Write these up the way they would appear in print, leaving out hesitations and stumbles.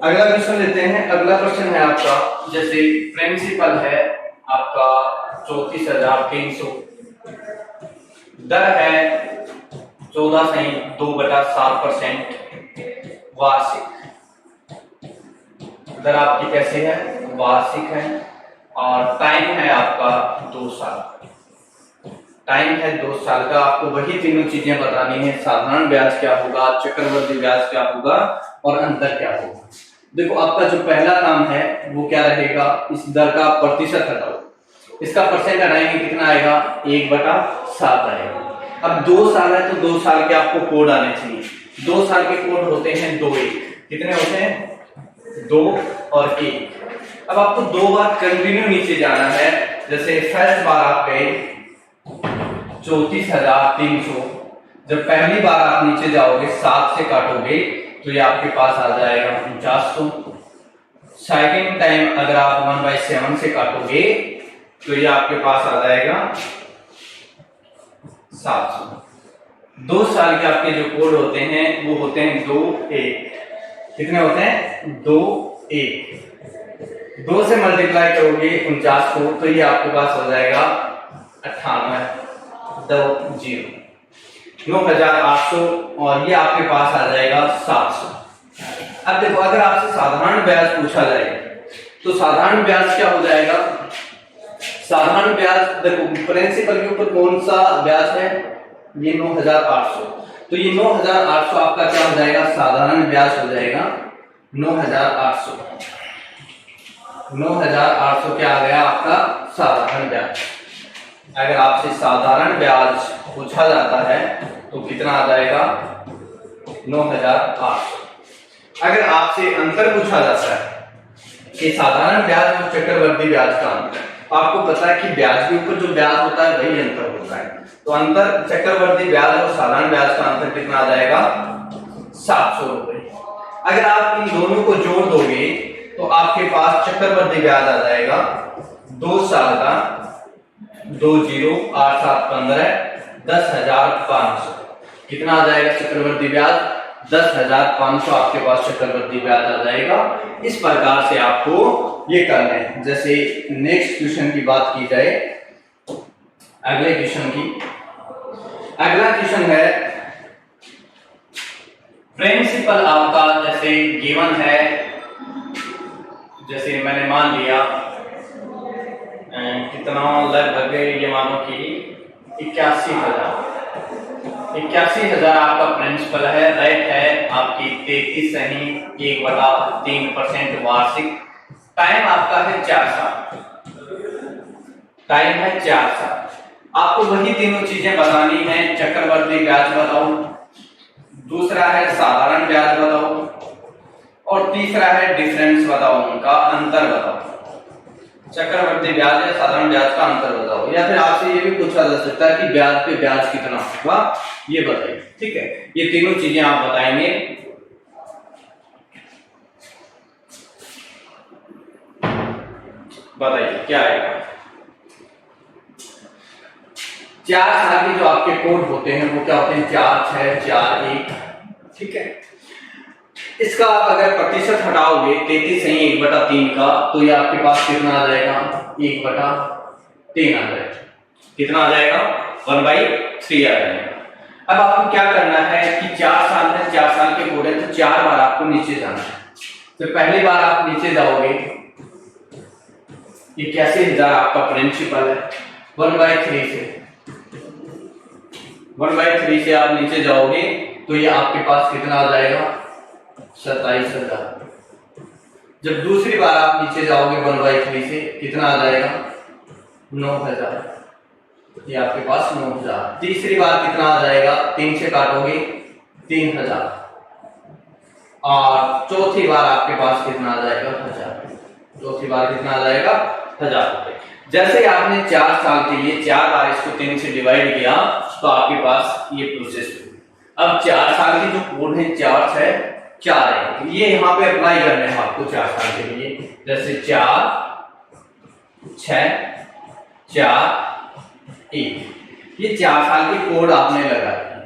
अगला क्वेश्चन लेते हैं। अगला क्वेश्चन है आपका, जैसे प्रिंसिपल है आपका 34,300, दर है 14.2/7% वार्षिक। दर आपकी कैसे है? वार्षिक है। और टाइम है आपका 2 साल। टाइम है 2 साल का। आपको वही तीनों चीजें बतानी है, साधारण ब्याज क्या होगा, चक्रवृद्धि ब्याज क्या होगा और अंतर क्या होगा। देखो, आपका जो पहला काम है वो क्या रहेगा, इस दर का प्रतिशत हटाओ। इसका परसेंट हटाएंगे, कितना आएगा? 1/7 आएगा। अब 2 साल है तो 2 साल के आपको कोड आने चाहिए। 2 साल के कोड होते हैं 2 1। कितने होते हैं? 2 और 1। अब आपको 2 बार कंटिन्यू नीचे जाना है। जैसे फर्स्ट बार आप गए 34,300, जब पहली बार आप नीचे जाओगे 7 से काटोगे तो ये आपके पास आ जाएगा 4900। सेकेंड टाइम अगर आप 1/7 से काटोगे तो ये आपके पास आ जाएगा 700। 2 साल के आपके जो कोड होते हैं वो होते हैं 2 1। कितने होते हैं? 2 1। 2 से मल्टीप्लाई करोगे 49 को तो ये आपके पास हो जाएगा 98 9,800 और ये आपके पास आ जाएगा 700। अब देखो, अगर आपसे साधारण ब्याज पूछा जाए तो साधारण ब्याज क्या हो जाएगा? साधारण ब्याज देखो, प्रिंसिपल के ऊपर कौन सा ब्याज है? ये 9,800। तो ये 9,800 आपका क्या हो जाएगा? साधारण ब्याज हो जाएगा 9,800। 9,800 क्या आ गया आपका? साधारण ब्याज। अगर आपसे साधारण ब्याज पूछा जाता है तो कितना आ जाएगा? 9,800। अगर आपसे अंतर पूछा जाता है कि साधारण ब्याज और चक्रवृद्धि ब्याज का अंतर, आपको पता है कि ब्याज के ऊपर जो ब्याज होता है वही अंतर होता है, तो अंतर चक्रवृद्धि ब्याज और साधारण ब्याज का अंतर कितना आ जाएगा? 700 रुपए। अगर आप इन दोनों को जोड़ दोगे तो आपके पास चक्रवृद्धि ब्याज आ जाएगा 2 साल का 2 0 8 7 15 10,500। कितना आ जाएगा चक्रवृद्धि ब्याज? 10,500 आपके पास चक्रवृद्धि ब्याज आ जाएगा। इस प्रकार से आपको ये करना है। जैसे नेक्स्ट क्वेश्चन की बात की जाए, अगले क्वेश्चन की, अगला क्वेश्चन है प्रिंसिपल आपका जैसे गिवन है, जैसे मैंने मान लिया कितना, लगभग ये मानो कि 81,000 आपका प्रिंसिपल है। रेट है आपकी 33.1/3% वार्षिक। टाइम आपका है 4 साल। टाइम है 4 साल। आपको वही तीनों चीजें बतानी है। चक्रवृद्धि ब्याज बताओ, दूसरा है साधारण ब्याज बताओ और तीसरा है डिफरेंस बताओ, उनका अंतर बताओ। चक्रवृद्धि ब्याज या साधारण ब्याज का अंतर बताओ, या फिर आपसे ये भी पूछा जा सकता है कि ब्याज पे ब्याज कितना होगा, ये बताइए। ठीक है, ये तीनों चीजें आप बताएंगे। बताइए क्या आएगा? 4 साल के जो आपके कोड होते हैं वो क्या होते हैं? 4 6 4 1। ठीक है, इसका आप अगर प्रतिशत हटाओगे 33.1/3 का तो ये आपके पास कितना आ जाएगा? 1/3 आ जाएगा। कितना आ जाएगा? 1/3 आ जाएगा। अब आपको क्या करना है कि 4 साल में 4 साल के कोड है तो 4 बार आपको नीचे जाना है। तो पहली बार आप नीचे जाओगे 81,000 आपका प्रिंसिपल है। 1/3 से 1/3 से आप नीचे जाओगे तो ये आपके पास कितना आ जाएगा? 27,000। जब दूसरी बार आप नीचे जाओगे 1/3 से कितना आ जाएगा? 9,000। ये आपके पास 9,000। तीसरी बार कितना आ जाएगा? 3 से काटोगे 3,000 और चौथी बार आपके पास कितना आ जाएगा? 1,000। चौथी बार कितना आ जाएगा? 1,000 रुपए। जैसे आपने 4 साल के लिए 4 बार इसको 3 से डिवाइड किया तो आपके पास ये प्रोसेस हुई। अब 4 साल की जो कोड है 4 6 4 है, ये यहाँ पे अप्लाई करने हैं आपको 4 साल के लिए। जैसे 4 6 4 1, ये 4 साल के कोड आपने लगा दिए।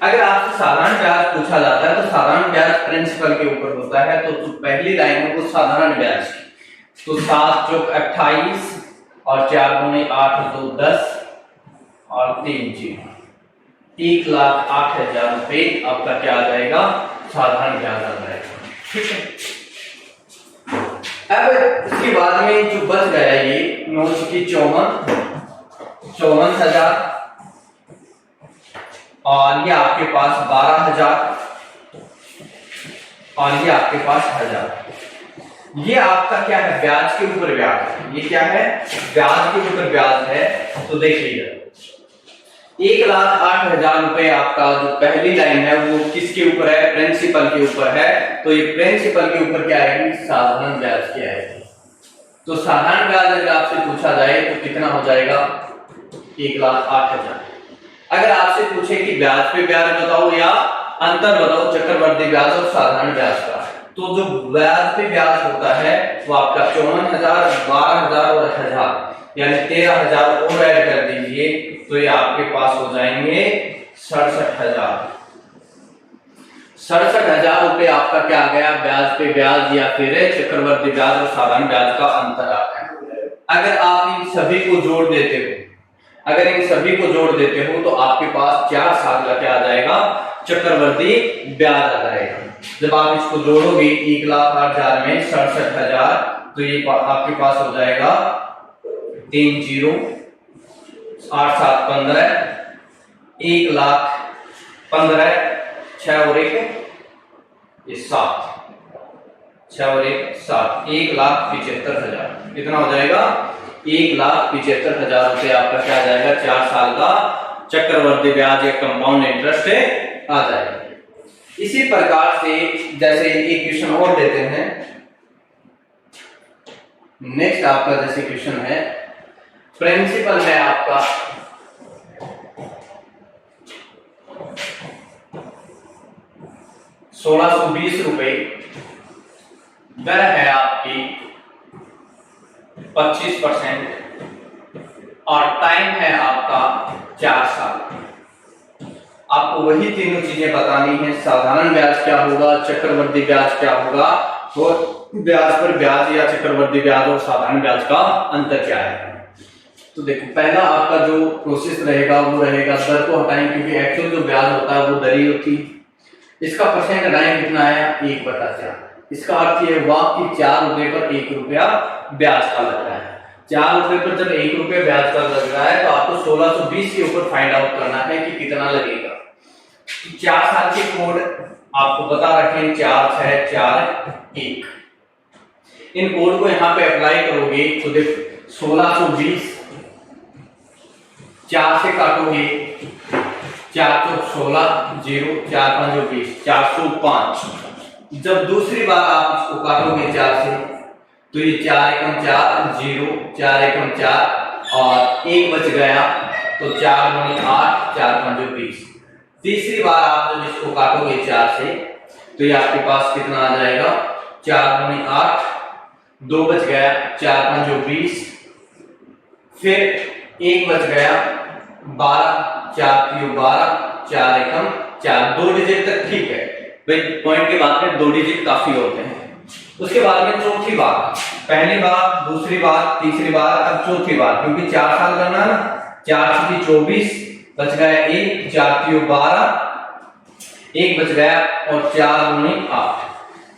अगर आपसे साधारण ब्याज पूछा जाता है तो साधारण ब्याज प्रिंसिपल के ऊपर होता है, तो पहली लाइन है वो साधारण ब्याज की। तो 7 चौक 28 और 4 दूनी 8 2 10 और 3 जीरो, 1,08,000 रुपए आपका क्या आ जाएगा, साधारण ब्याज आ जाएगा। ठीक है, अब इसके बाद में जो बच गया ये 9 की 54,000 और ये आपके पास 12,000 और ये आपके पास 1,000। ये आपका क्या है, ब्याज के ऊपर ब्याज है। ये क्या है, ब्याज के ऊपर ब्याज है। तो देखिएगा 1,08,000 रुपए आपका जो पहली लाइन है वो किसके ऊपर है, प्रिंसिपल के ऊपर है। तो ये प्रिंसिपल के ऊपर क्या आएगी, साधारण ब्याज की आएगी। तो साधारण ब्याज अगर आपसे पूछा जाए तो कितना हो जाएगा, 1,08,000। अगर आपसे पूछे कि ब्याज पे ब्याज बताओ या अंतर बताओ चक्रवर्ती ब्याज और साधारण ब्याज का, तो जो ब्याज पे ब्याज होता है वो आपका 54,000, 12,000 और 1,000 यानी 13,000 और ऐड कर दीजिए तो ये आपके पास हो जाएंगे 67,000। 67,000 रुपए आपका क्या आ गया, ब्याज पे ब्याज या फिर चक्रवर्ती ब्याज और साधारण ब्याज का अंतर आ गया। अगर आप इन सभी को जोड़ देते हो, अगर इन सभी को जोड़ देते हो तो आपके पास 4 साल का क्या आ जाएगा, चक्रवर्ती ब्याज आ जाएगा। जब आप इसको जोड़ोगे 1,08,000 में 67,000 तो ये आपके पास हो जाएगा 3 जीरो 8 7 15, 1,15,000 6 और 1 ये 7, 6 और 1 7, 1,75,000 कितना हो जाएगा, 1,75,000 रुपए आपका क्या आ जाएगा, 4 साल का चक्रवर्ती ब्याज या कंपाउंड इंटरेस्ट आ जाएगा। इसी प्रकार से जैसे एक क्वेश्चन और देते हैं, नेक्स्ट आपका जैसे क्वेश्चन है, प्रिंसिपल है आपका 1,620 रुपए, दर है आपकी 25% और टाइम है आपका 4 साल। आपको वही तीनों चीजें बतानी है, साधारण ब्याज क्या होगा, चक्रवर्ती ब्याज क्या होगा और ब्याज पर ब्याज या चक्रवर्ती ब्याज और साधारण ब्याज का अंतर क्या है। तो देखो पहला आपका जो प्रोसेस रहेगा वो रहेगा दर को हटाएं, क्योंकि एक्चुअल जो ब्याज होता है वो दर ही होती है। इसका परसेंट हटाएं, कितना आया 1/4। इसका अर्थ ये हुआ कि 4 रुपए पर 1 रुपया ब्याज का लग रहा है। 4 रुपए पर जब 1 रुपया ब्याज का लग रहा है तो आपको 1,620 के ऊपर फाइंड आउट करना है कि कितना लगेगा। 4 साल के कोड आपको बता रखें 4 6 4 1। इन कोड को यहाँ पे अप्लाई करोगे तो देखो 1,620 4 से काटोगे 4 चौक 16 0 4 5 20 405। जब दूसरी बार आप इसको काटोगे 4 से तो ये 4 एकम 4 0 4 एकम 4 और 1 बच गया तो 4 दूनी 8 4 5 20। तीसरी बार आप जब इसको काटोगे 4 से तो ये आपके पास कितना आ जाएगा 4 दूनी 8 2 बच गया 4 5 20 फिर 1 बच गया 12 4 3 12 4 एकम 4। 2 डिजिट तक ठीक है भाई, पॉइंट के बाद में 2 डिजिट काफी होते हैं। उसके बाद में चौथी बार, पहली बार दूसरी बार तीसरी बार अब चौथी बार, क्योंकि 4 साल करना है ना। 4 3 24 बच गया 1 4 3 12 1 बच गया और 4 दूनी 8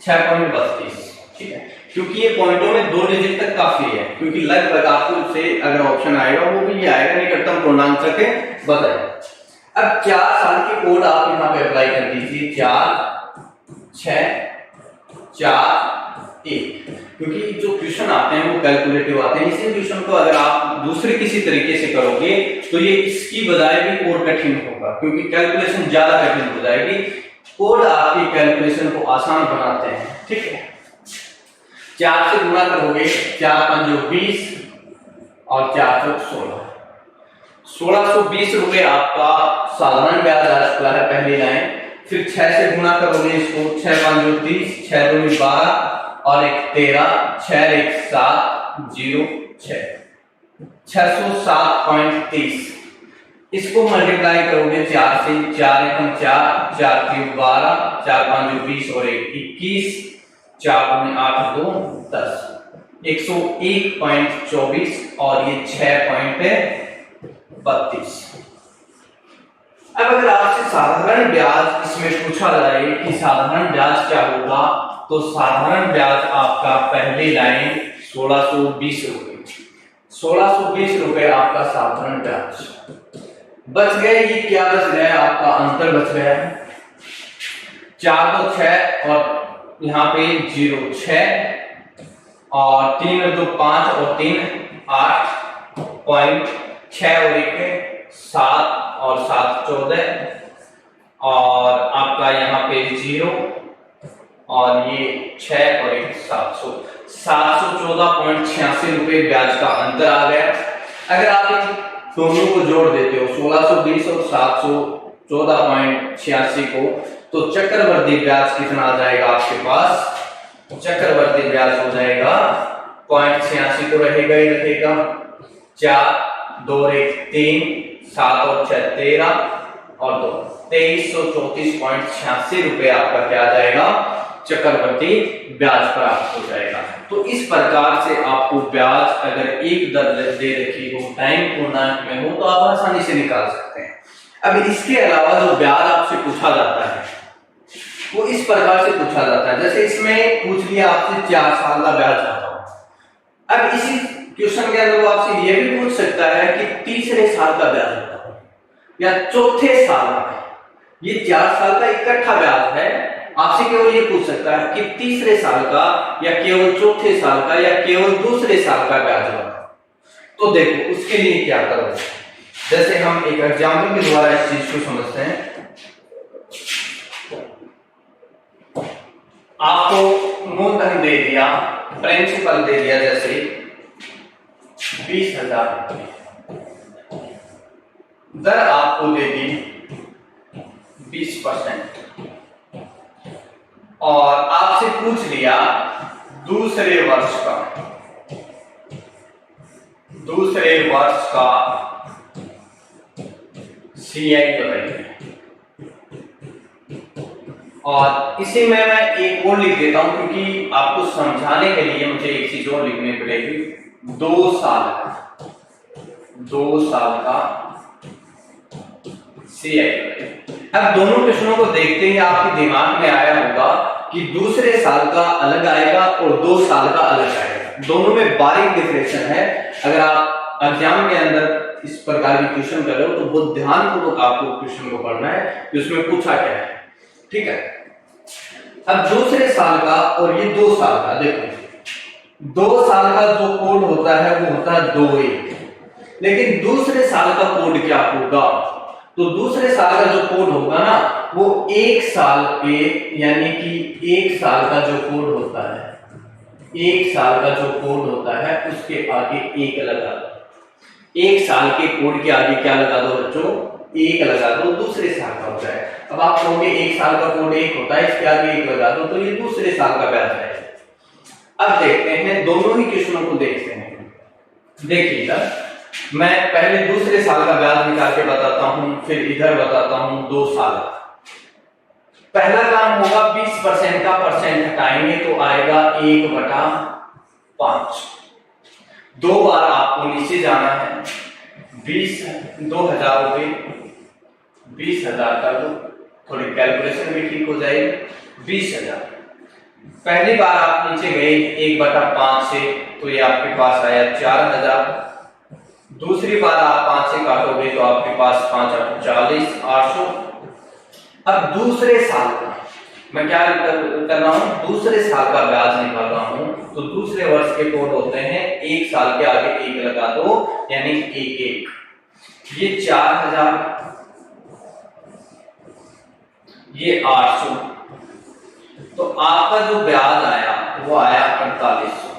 6.32। ठीक है, क्योंकि ये पॉइंटों में 2 डिजिट तक काफी है, क्योंकि लगभग आपको से अगर ऑप्शन आएगा वो भी ये आएगा निकटतम पूर्णांक के बताइए। अब 4 साल के कोड आप यहाँ पे अप्लाई कर दीजिए 4 6 4 1, क्योंकि जो क्वेश्चन आते हैं वो कैलकुलेटिव आते हैं। इसी क्वेश्चन को अगर आप दूसरे किसी तरीके से करोगे तो ये इसकी बजाय भी और कठिन होगा, क्योंकि कैलकुलेशन ज्यादा कठिन हो जाएगी। कोड आपकी कैलकुलेशन को आसान बनाते हैं। ठीक है, 4 से गुणा करोगे 4 5 20 और 4 चौक 16। 1,620 रुपए आपका साधारण ब्याज आ चुका है पहली लाइन। फिर 6 से गुणा करोगे इसको 6 5 30 6 2 12 और 1 13 6 1 7 0 6 607.30। इसको मल्टीप्लाई करोगे 4 से, 4 एकम 4, 4 क्यूब 12, 4 5 20 और 1 21, 4 दूनी 8 2 10, 101.24 और ये 6.32। अब अगर आपसे साधारण ब्याज इसमें पूछा जाए कि साधारण ब्याज क्या होगा, तो साधारण ब्याज आपका पहली लाइन 1620 रुपए, 1620 रुपए आपका साधारण ब्याज बच गए। ये क्या बच गया? आपका अंतर बच गया है, 4 2 6 और यहाँ पे 0 6 और 3 2 5 और 3 8.6 और 1 7 और 7 14 और आपका यहाँ पे 0 और ये 6 और 1 714.86 रुपए ब्याज का अंतर आ गया। अगर आप इन दोनों को जोड़ देते हो 1620 और 714.86 को, तो चक्रवर्ती ब्याज कितना आ जाएगा आपके पास? चक्रवर्ती ब्याज हो जाएगा 0.86 तो रहेगा ही रहेगा, 4 2 1 3 7 और 6 13 और 2 2334.86 रुपए आपका क्या आ जाएगा? चक्रवर्ती ब्याज प्राप्त हो जाएगा। तो इस प्रकार से आपको ब्याज अगर एक दर दे रखी हो, टाइम पूर्णांक में हो, तो आप आसानी से निकाल सकते हैं। अब इसके अलावा जो ब्याज आपसे पूछा जाता है वो इस प्रकार से पूछा जाता है, जैसे इसमें पूछ लिया आपसे 4 साल का ब्याज बताओ। अब इसी क्वेश्चन के अंदर वो आपसे ये भी पूछ सकता है कि तीसरे साल का ब्याज बताओ या चौथे साल का। ये 4 साल का इकट्ठा ब्याज है, आपसे केवल ये पूछ सकता है कि तीसरे साल का या केवल चौथे साल का या केवल दूसरे साल का ब्याज बताओ। तो देखो उसके लिए क्या करो, जैसे हम एक एग्जाम्पल के द्वारा इस चीज को समझते हैं। आपको मूलधन दे दिया, प्रिंसिपल दे दिया, जैसे 20,000 दर आपको दे दी 20% और आपसे पूछ लिया दूसरे वर्ष का सीआई बताइए। और इसी में मैं एक और लिख देता हूं, क्योंकि आपको समझाने के लिए मुझे एक चीज और लिखनी पड़ेगी। 2 साल का सीआई। अब दोनों प्रश्नों को देखते ही आपके दिमाग में आया होगा कि दूसरे साल का अलग आएगा और 2 साल का अलग आएगा, दोनों में बारीक डिफरेंशिएशन है। अगर आप एग्जाम के अंदर इस प्रकार की क्वेश्चन कर रहे हो तो बहुत ध्यानपूर्वक आपको क्वेश्चन को पढ़ना है कि उसमें पूछा क्या है, ठीक है। अब दूसरे साल का और ये 2 साल का, देखो 2 साल का जो कोड होता है वो होता है 2-1, लेकिन दूसरे साल का कोड क्या होगा? तो दूसरे साल का जो कोड होगा ना वो 1 साल पे, यानी कि 1 साल का जो कोड होता है, 1 साल का जो कोड होता है उसके आगे 1 लगा दो। 1 साल के कोड के आगे क्या लगा दो बच्चों? 1 लगा दो, दूसरे साल का होता है। अब आप कहोगे 1 साल का कोड 1 होता है, इसके आगे 1 लगा दो, तो ये दूसरे साल का ब्याज है। अब देखते हैं, दोनों ही क्वेश्चनों को देखते हैं। देखिएगा, मैं पहले दूसरे साल का ब्याज निकाल के बताता हूं, फिर इधर बताता हूं 2 साल। पहला काम होगा 20% का परसेंट हटाएंगे तो आएगा 1/5। 2 बार आपको नीचे जाना है, 20,000 रुपए 20,000 कर दो, थोड़ी कैलकुलेशन भी ठीक हो जाएगी। 20,000 पहली बार आप नीचे गए 1/5 से, तो ये आपके पास आया 4,000। दूसरी बार आप 5 से काटोगे तो आपके पास 5 8 40 800। अब दूसरे साल का मैं क्या कर रहा हूं? दूसरे साल का ब्याज निकाल रहा हूं। तो दूसरे वर्ष के कोड होते हैं, 1 साल के आगे 1 लगा दो, यानी 1 ये 4,000, ये 800। तो आपका जो ब्याज आया वो आया 4800।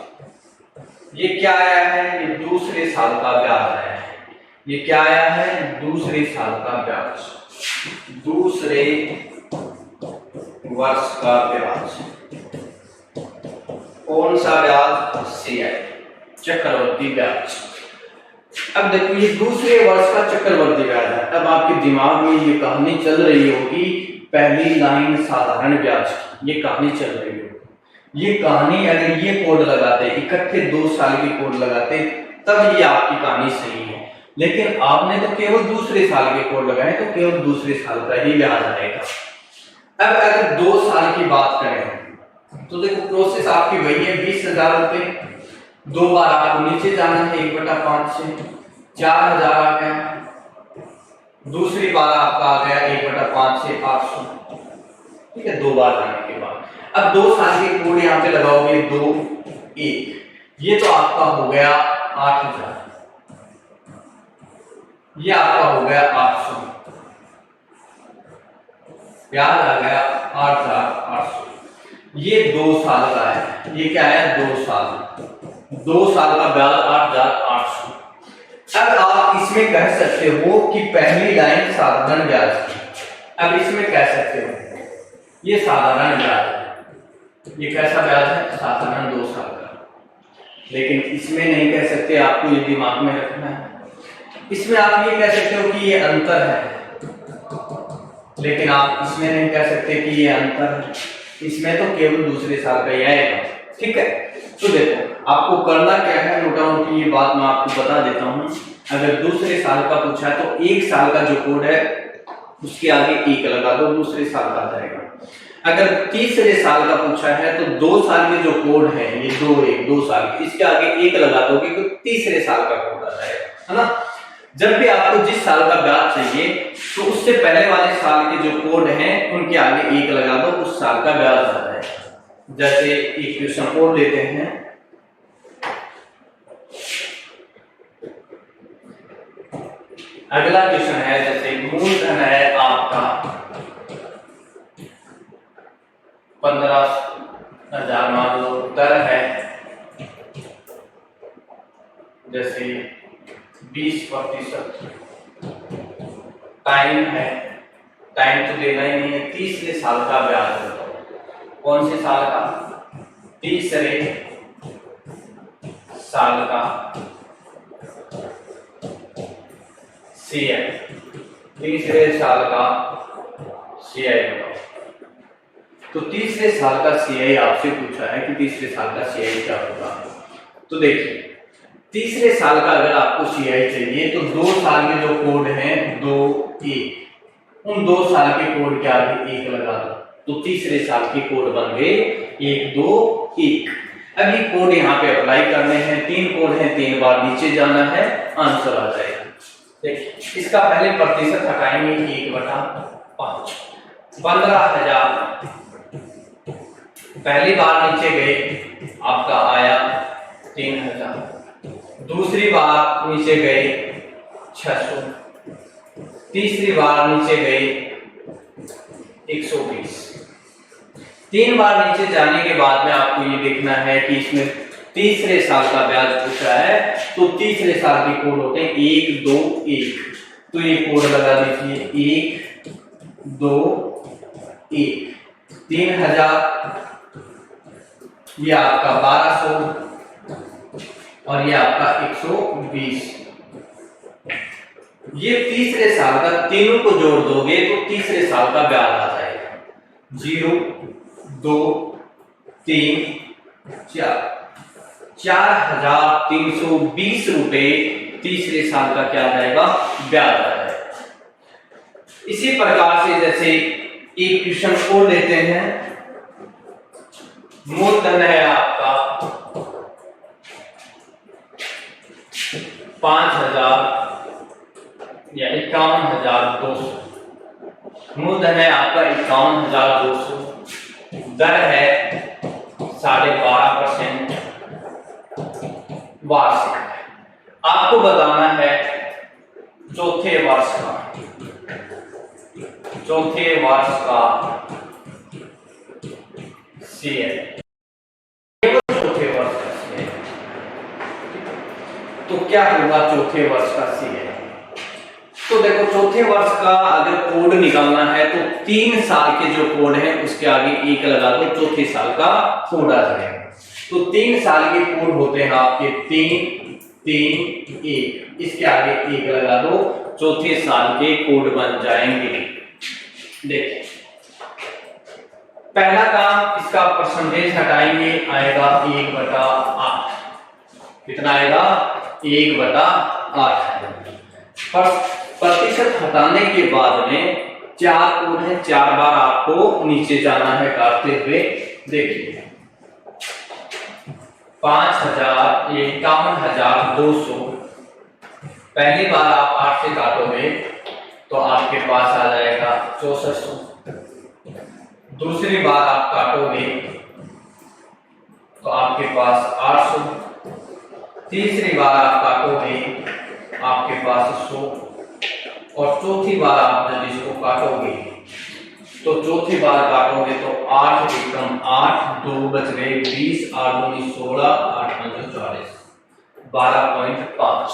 ये क्या आया है? ये दूसरे साल का ब्याज आया है। ये क्या आया है? दूसरे साल का ब्याज, दूसरे वर्ष का ब्याज। कौन सा ब्याज? सीआई, चक्रवर्ती ब्याज। अब देखो ये दूसरे वर्ष का चक्रवर्ती ब्याज है। अब आपके दिमाग में ये कहानी चल रही होगी, पहली लाइन साधारण ब्याज की ये कहानी चल रही होगी। ये कहानी अगर ये कोड लगाते, इकट्ठे 2 साल की कोड लगाते, तब ये आपकी कहानी सही है। लेकिन आपने तो केवल दूसरे साल के कोड लगाए, तो केवल दूसरे साल का ही ब्याज आएगा। अब अगर 2 साल की बात करें तो देखो प्रोसेस आपकी वही है, 20,000 रुपए। 2 बार आपको नीचे जाना है 1/5 से 4,000 आ गया। दूसरी बार आपका आ गया 1/5 से 800। ठीक है, 2 बार जाने के बाद अब 2 साल के कोड यहाँ पे लगाओगे 2 1, ये तो आपका हो गया 8,000, ये आपका हो गया 800, ब्याज आ गया 8,800। ये 2 साल का है, ये क्या है 2 साल, 2 साल का ब्याज 8,800। अब आप इसमें कह सकते हो कि पहली लाइन साधारण ब्याज की। अब इसमें कह सकते हो ये साधारण ब्याज है, ये कैसा ब्याज है साधारण 2 साल का। लेकिन इसमें नहीं कह सकते, आपको ये दिमाग में रखना है। इसमें आप ये कह सकते हो कि ये अंतर है, लेकिन आप इसमें नहीं कह सकते कि ये अंतर है। इसमें तो केवल दूसरे साल का ही आएगा। ठीक है, तो देखो आपको करना क्या है, मोटा मोटी ये बात मैं आपको बता देता हूँ। अगर दूसरे साल का पूछा है तो 1 साल का जो कोड है उसके आगे 1 लगा दो, दूसरे साल का आ जाएगा। अगर तीसरे साल का पूछा है तो 2 साल के जो कोड है ये 2 साल के, इसके आगे 1 लगा दोगे तो तीसरे साल का कोड आ जाएगा, है ना। जब भी आपको जिस साल का ब्याज चाहिए तो उससे पहले वाले साल के जो कोड हैं उनके आगे 1 लगा दो, उस साल का ब्याज आ जाएगा। जैसे एक क्वेश्चन और लेते हैं, अगला क्वेश्चन है, जैसे मूलधन है आपका 15,000 मान लो, दर है जैसे 20%, टाइम है, टाइम तो देना ही नहीं है, तीसरे साल का ब्याज बताओ। कौन से साल का? तीसरे साल का सीआई, तीसरे साल का सीआई बताओ। तो तीसरे साल का सीआई आपसे पूछा है कि तीसरे साल का सीआई क्या होगा। तो देखिए तीसरे साल का अगर आपको सीआई चाहिए तो 2 साल के जो कोड हैं 2 1, उन 2 साल के कोड के आगे 1 लगा दो, तो तीसरे साल के कोड बन गए 1 2 1। अब ये कोड यहाँ पे अप्लाई करने हैं, 3 कोड हैं, 3 बार नीचे जाना है, आंसर आ जाएगा। देखिए इसका पहले प्रतिशत हटाएंगे 1/5, 15,000 पहली बार नीचे गए आपका आया 3,000, दूसरी बार नीचे गए 600, तीसरी बार नीचे गए 120। 3 बार नीचे जाने के बाद में आपको ये देखना है कि इसमें तीसरे साल का ब्याज पूछा है, तो तीसरे साल के कोड होते हैं 1 2 1, तो ये कोड लगा दीजिए 1 2 1। 3,000 ये आपका 1200 और ये आपका 120। ये तीसरे साल का, तीनों को जोड़ दोगे तो तीसरे साल का ब्याज आ जाएगा 0 2 3 4, 4,320 रुपए तीसरे साल का क्या आ जाएगा ब्याज आ जाएगा। इसी प्रकार से जैसे एक क्वेश्चन और लेते हैं, मूलधन है आपका 5,000 या 51,200, मूलधन है आपका 51,200, दर है 12.5% वार्षिक। आपको बताना है चौथे वर्ष का सीए, चौथे वर्ष का सीए। तो क्या होगा चौथे वर्ष का सीए? तो देखो चौथे वर्ष का अगर कोड निकालना है तो 3 साल के जो कोड है उसके आगे 1 लगा दो, चौथे साल का कोड आ जाएगा। तो 3 साल के कोड होते हैं आपके 3 3 1, इसके आगे 1 लगा दो, चौथे साल के कोड बन जाएंगे। देखिए पहला काम, इसका परसेंटेज हटाएंगे, आएगा 1/8। कितना आएगा? 1/8। प्रतिशत हटाने के बाद में 4 कोड है, 4 बार आपको नीचे जाना है काटते हुए। देखिए 5000, 51,200। पहली बार आप 8 से काटोगे तो आपके पास आ जाएगा 6400। दूसरी बार आप काटोगे तो आपके पास 800। तीसरी बार आप काटोगे आपके पास 100। और चौथी बार आप जब इसको काटोगे तो चौथी बार काटोगे तो 8 एकम 8, 2 बच गए 20, 8 दूनी 16, 8 पंजे 40, 12.5।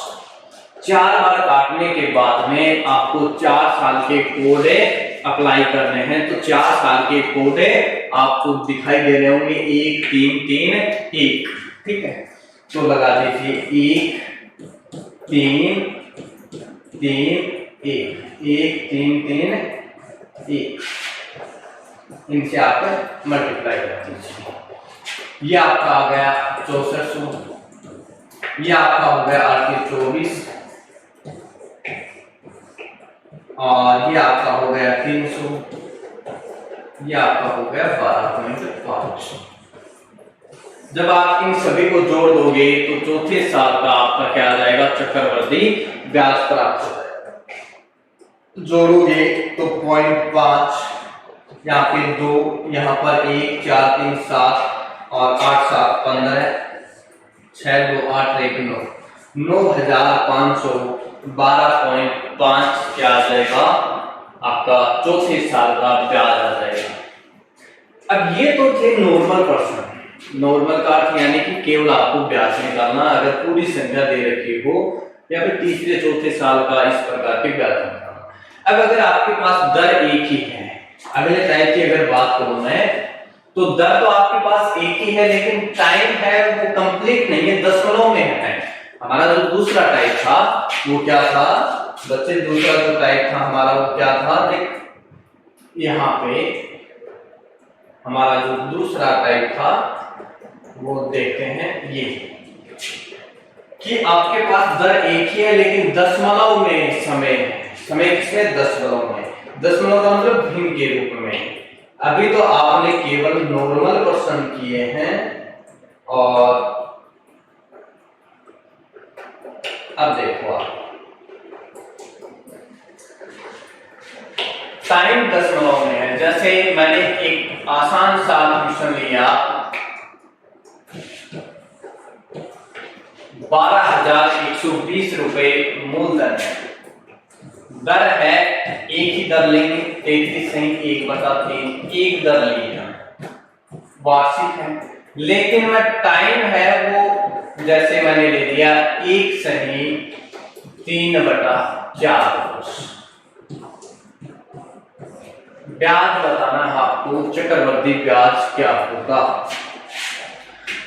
4 बार काटने के बाद में आपको 4 साल के कोडे अप्लाई करने हैं। तो 4 साल के कोडे आपको दिखाई दे रहे होंगे 1 3 3 1। ठीक है, तो लगा दीजिए 1 3 3 1, 1 3 3 1। इनसे आप मल्टीप्लाई कर दीजिए। ये आपका आ गया 6400, ये आपका हो गया 8 के 24, और ये आपका हो गया 300, ये आपका हो गया 12.5। जब आप इन सभी को जोड़ दोगे तो चौथे साल का आपका क्या आ जाएगा? चक्रवृद्धि ब्याज प्राप्त हो जाएगा। जोड़ोगे तो 0.5, यहाँ पे 2, यहाँ पर 1 4 3 7 और 8 7 15, 6 2 8 1 9, 9,500, 12.5 क्या आ जाएगा? आपका चौथे साल का ब्याज आ जाएगा। अब ये तो थे नॉर्मल पर्सन। नॉर्मल का अर्थ यानी कि केवल आपको ब्याज निकालना, अगर पूरी संख्या दे रखी हो या फिर तीसरे चौथे साल का इस प्रकार के ब्याज निकालना। अब अगर आपके पास दर एक ही है, अगले टाइप की अगर बात करूं मैं, तो दर तो आपके पास एक ही है लेकिन टाइम है वो कंप्लीट नहीं है, दशमलव में है। हमारा जो दूसरा टाइप था वो क्या था बच्चे? दूसरा जो टाइप था हमारा वो क्या था? देख यहाँ पे हमारा जो दूसरा टाइप था वो देखते हैं ये, कि आपके पास दर एक ही है लेकिन दशमलव में समय किसमें? दशमलव में। दशमलव का मतलब भिन्न के रूप में। अभी तो आपने केवल नॉर्मल पर्सन किए हैं, और अब देखो आप टाइम दशमलव में है। जैसे मैंने एक आसान सा क्वेश्चन लिया, 12,120 रुपए मूलधन है। दर है एक ही दर लेंगे, 33/1/3 एक दर ली है, वार्षिक है। लेकिन मैं टाइम है वो जैसे मैंने ले लिया 1/3/4 ब्याज बताना है आपको, चक्रवृद्धि ब्याज क्या होगा।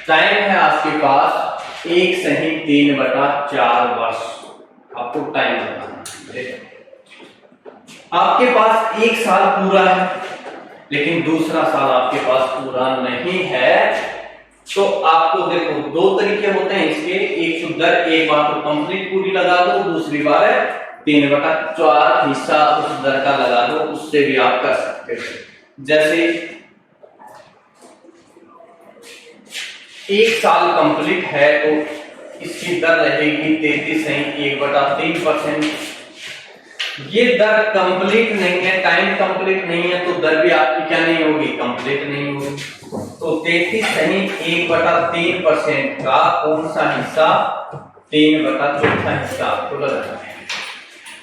टाइम है आपके पास 1/3/4 वर्ष, आपको टाइम बताना है। आपके पास एक साल पूरा है लेकिन दूसरा साल आपके पास पूरा नहीं है, तो आपको देखो 2 तरीके होते हैं इसके। एक तो दर एक बार तो कंप्लीट पूरी लगा दो, दूसरी बार 3/4 हिस्सा उस दर का लगा दो, उससे भी आप कर सकते हो। जैसे एक साल कंप्लीट है तो इसकी दर रहेगी 33/1/3%। ये दर कंप्लीट नहीं है, टाइम कंप्लीट नहीं है, तो दर भी आपकी क्या नहीं होगी? कंप्लीट नहीं होगी। तो 33/1/3% का कौन सा हिस्सा? 3/4 हिस्सा आपको लगाना है।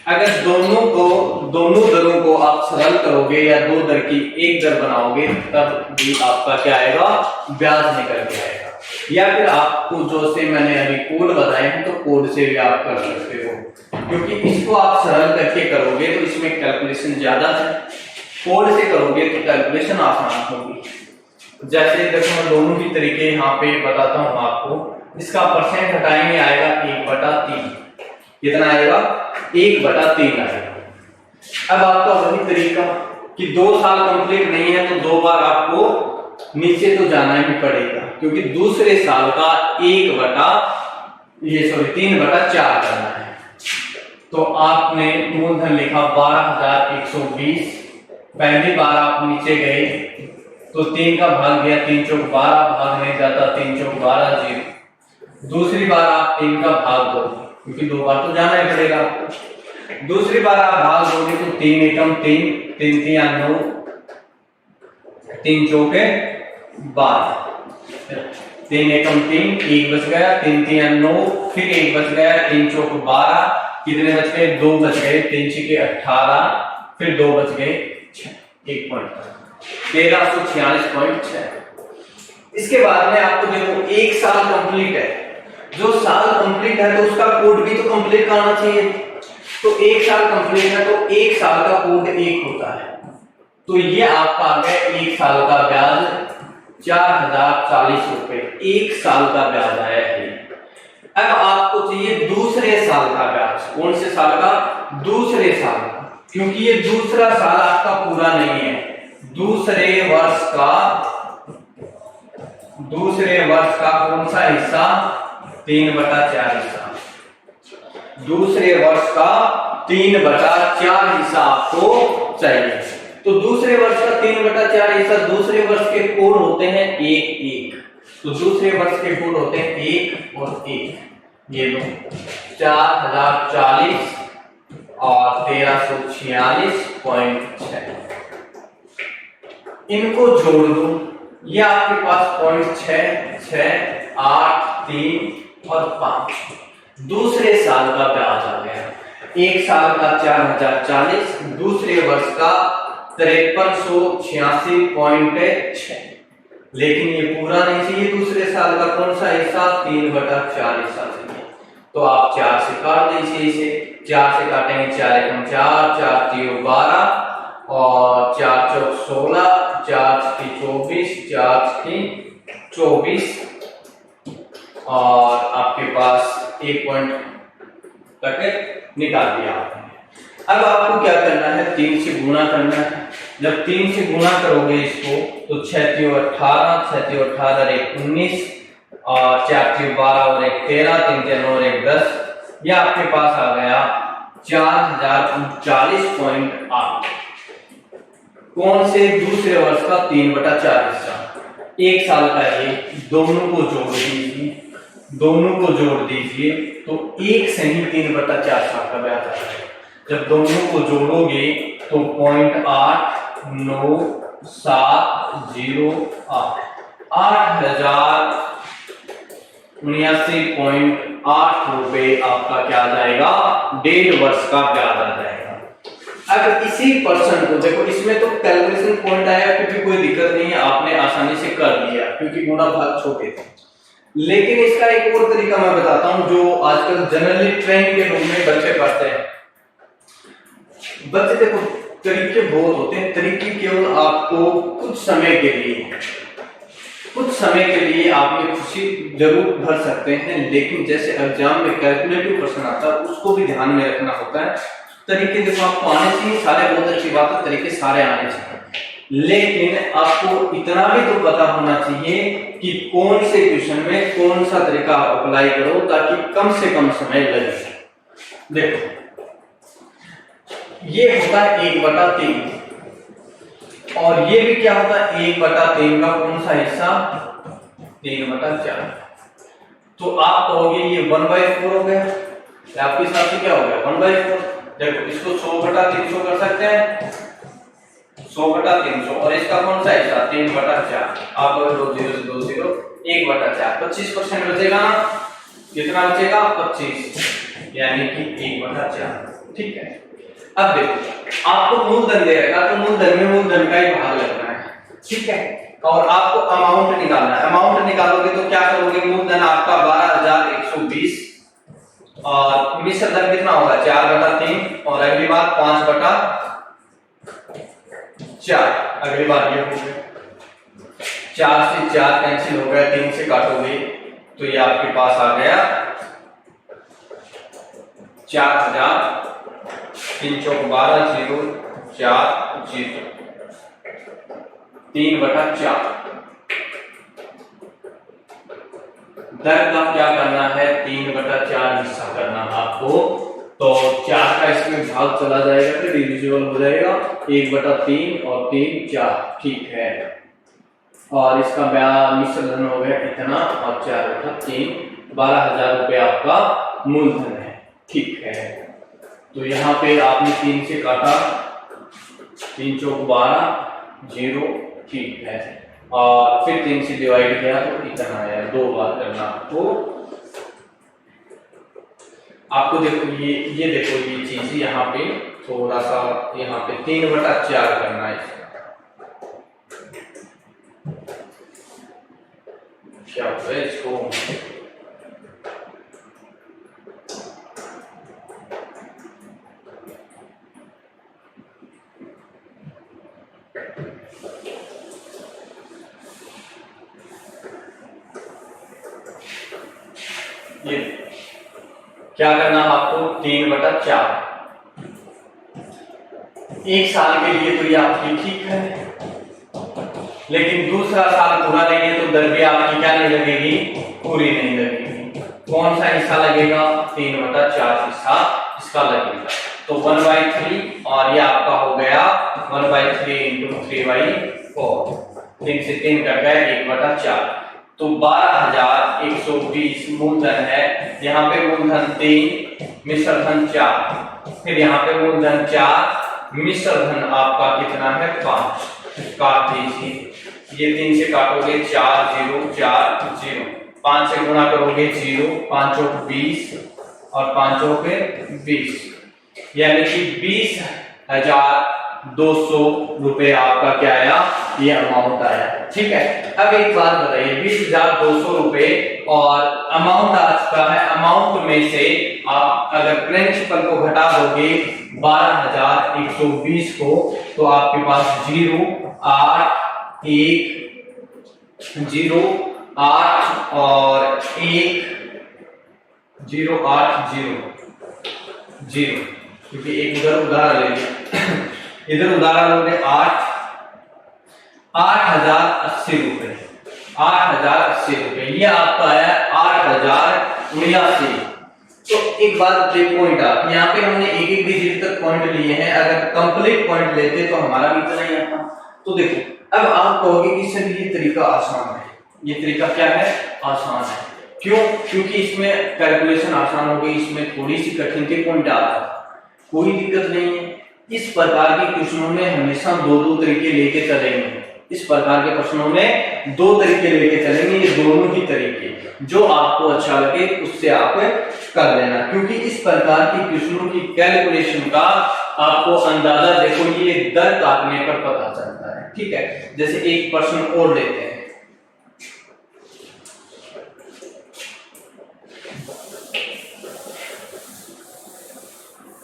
अगर दोनों दरों को आप सरल करोगे या 2 दर की एक दर बनाओगे तब भी आपका क्या आएगा? ब्याज निकल के आएगा। या फिर आपको जो से मैंने अभी कोड बताए हैं तो कोड से भी आप कर सकते हो, क्योंकि इसको आप सरल करके करोगे तो इसमें कैलकुलेशन ज्यादा है, कोड से करोगे तो कैलकुलेशन आसान होगी। जैसे देखो मैं दोनों ही तरीके यहाँ पे बताता हूँ आपको। इसका परसेंट हटाएंगे, आएगा 1/3। कितना आएगा 1/3 आएगा। अब आपका वही तरीका कि 2 साल कंप्लीट नहीं है तो 2 बार आपको नीचे तो जाना ही पड़ेगा, क्योंकि दूसरे साल का 3/4 करना है। तो आपने मूलधन लिखा 12,120, पहली बार आप नीचे गए तो 3 का भाग गया, 3 चौक 12, भाग नहीं जाता, 3 चौक 12 0। दूसरी बार आप 3 का भाग दो, क्योंकि 2 बार तो जाना ही पड़ेगा आपको। दूसरी बार आप भाग दोगे तो 3 एकम 3, 3 3 9, 3 चौके 12, 3 एकम 3, 1 बच गया, 3 3 9, फिर 1 बच गया, 3 चौक 12, कितने बच गए 2 बच गए, 3 6 18, फिर 2 बच गए 1 पॉइंट 1346.6। इसके बाद में आपको देखो 1 साल कंप्लीट है, जो साल कंप्लीट है तो उसका कोड भी तो कंप्लीट करना चाहिए। तो 1 साल कंप्लीट है तो 1 साल का कोड 1 होता है। तो ये आपका आ गया 1 साल का ब्याज 4040 रुपए, 1 साल का ब्याज आया है। अब आपको चाहिए दूसरे साल का ब्याज। कौन से साल का? दूसरे साल का, क्योंकि ये दूसरा साल आपका पूरा नहीं है। दूसरे वर्ष का कौन सा हिस्सा? 3/4 हिस्सा। दूसरे वर्ष का 3/4 हिस्सा आपको चाहिए। तो दूसरे वर्ष का 3/4 हिस्सा, दूसरे वर्ष के कोड होते हैं 1 1। तो दूसरे वर्ष के कोड होते हैं 1 और 1। ये लो 4040 और 1346.6, इनको जोड़ दो। ये आपके पास पॉइंट 6 6 8 3 और 5 दूसरे साल का ब्याज आ गया। 1 साल का 4040, दूसरे वर्ष का 5386.6। लेकिन ये पूरा नहीं चाहिए, दूसरे साल का कौन सा हिस्सा? 3/4 हिस्सा चाहिए। तो आप 4 से काट दीजिए इसे। 4 से काटेंगे 4 एकम 4, 4 3 12 और 4 चौक 16, 4 की 24, 4 की 24 और आपके पास 1 पॉइंट तक निकाल दिया आपने। अब आपको क्या करना है? 3 से गुणा करना है। जब 3 से गुणा करोगे इसको तो 6 3 18, 6 3 18 और 1 19 और 4 3 12 और 1 13, 3 3 9 और 1 10। यह आपके पास आ गया 4040.8। कौन से? दूसरे वर्ष का 3/4 हिस्सा, 1 साल का। ये दोनों को जोड़ दीजिए तो 1 से ही 3/4 साल का ब्याज आता है। जब दोनों को जोड़ोगे तो 0.8970 8079.8 रुपए आपका क्या आ जाएगा? 1.5 वर्ष का ब्याज आ जाएगा। अगर इसी पर्सन को देखो, इसमें तो कैलकुलेशन पॉइंट आया क्योंकि कोई दिक्कत नहीं है, आपने आसानी से कर लिया क्योंकि गुणा भाग छोटे थे। लेकिन इसका एक और तरीका मैं बताता हूं जो आजकल जनरली ट्रेंड के रूप में बच्चे पढ़ते हैं। बच्चे देखो, तरीके बहुत होते हैं। तरीके केवल आपको कुछ समय के लिए आपने खुशी जरूर भर सकते हैं, लेकिन जैसे एग्जाम में कैलकुलेटिव प्रश्न आता है उसको भी ध्यान में रखना होता है। तरीके देखो आपको आने चाहिए सारे, बहुत अच्छी बात है, तरीके सारे आने चाहिए, लेकिन आपको इतना भी तो पता होना चाहिए कि कौन से क्वेश्चन में कौन सा तरीका अप्लाई करो ताकि कम से कम समय लगे। देखो ये होता है 1/3 और ये भी क्या होता है 1/3 का कौन सा हिस्सा? 3/4। तो आप कहोगे ये 1/4 हो गया, आपके हिसाब से क्या हो गया? 1/4। देखो इसको 100/300 कर सकते हैं, 100/300 और इसका कौन सा हिस्सा? 3/4। आप 2 0 से 2 0 1/4, 25% बचेगा ना? कितना बचेगा? 25, यानी कि 1/4। ठीक है। अब देखो आपको मूलधन दे रखा तो मूलधन में मूलधन का ही भाग लगना है। ठीक है। और आपको अमाउंट निकालना है। अमाउंट निकालोगे तो क्या करोगे? मूलधन आपका 12,120 और मिश्र धन कितना होगा? 4/3 और अगली बात 5/4। अगली बात ये हो गया 4 से 4 कैंसिल हो गया, 3 से काटोगे तो ये आपके पास आ गया 4000, 3 चौक 12, 0 4 0, 3/4। दर का क्या करना है, 3/4 हिस्सा करना आपको। तो 4 का इसमें भाग चला जाएगा तो डिविजिबल हो जाएगा, 1/3 और 3 4, ठीक है। और इसका ब्याज मिश्र धन हो गया इतना, और 4/3, 12,000 रुपये आपका मूलधन है, ठीक है। तो यहाँ पे आपने 3 से काटा, 3 चौक 12, 0, ठीक है। और फिर 3 से डिवाइड किया तो इतना आया, 2 बार करना आपको देखो ये देखो ये चीज यहाँ पे थोड़ा सा, यहाँ पे 3/4 करना है। क्या होता है इसको, ये क्या करना आपको, 3/4। एक साल के लिए तो ये आपकी ठीक है, लेकिन दूसरा साल पूरा नहीं है तो दर भी आपकी क्या नहीं लगेगी, पूरी नहीं लगेगी। कौन सा हिस्सा लगेगा, 3/4 हिस्सा इसका लगेगा। तो 1/3, और ये आपका हो गया 1/3 × 3/4, 3 से 3 कट गया, 1/4। तो 12,120 मूलधन है। यहाँ पे मूलधन 3, मिश्र धन 4, फिर यहाँ पे मूलधन 4, मिश्र धन आपका कितना है, 5। काट दीजिए, ये 3 से काटोगे 4 0 4 0, 5 से गुणा करोगे 0, 5 चौक 20 और 5 चौक 20, यानी कि 20,200 रुपए आपका क्या आया, ये अमाउंट आया, ठीक है। अब एक बात बताइए, 20,200 रुपए और अमाउंट आ चुका है, अमाउंट में से आप अगर प्रिंसिपल को घटा दोगे 12,120 को, तो आपके पास 0 8 1 0 8 और 1 0 8 0 0, क्योंकि एक उधर उधार ले लिया इधर उधार लोगे 8,080 रुपए, 8,080 रुपए, ये आपका आया 8,079। तो एक बात पॉइंट आप यहाँ पे हमने एक डिजिट तक पॉइंट लिए हैं, अगर कंप्लीट पॉइंट लेते तो हमारा भी इतना ही आता। तो देखो अब आप कहोगे कि सर ये तरीका आसान है, ये तरीका क्या है, आसान है। क्यों, क्योंकि इसमें कैलकुलेशन आसान हो गई, इसमें थोड़ी सी कठिन पॉइंट आता है, कोई दिक्कत नहीं है। इस प्रकार के क्वेश्चनों में हमेशा दो तरीके लेके चलेंगे, इस प्रकार के प्रश्नों में 2 तरीके लेके चलेंगे, ये दोनों ही तरीके जो आपको अच्छा लगे उससे आप कर लेना, क्योंकि इस प्रकार की क्वेश्चनों की कैलकुलेशन का आपको अंदाजा देखो ये दर काटने पर पता चलता है, ठीक है। जैसे एक प्रश्न और लेते हैं,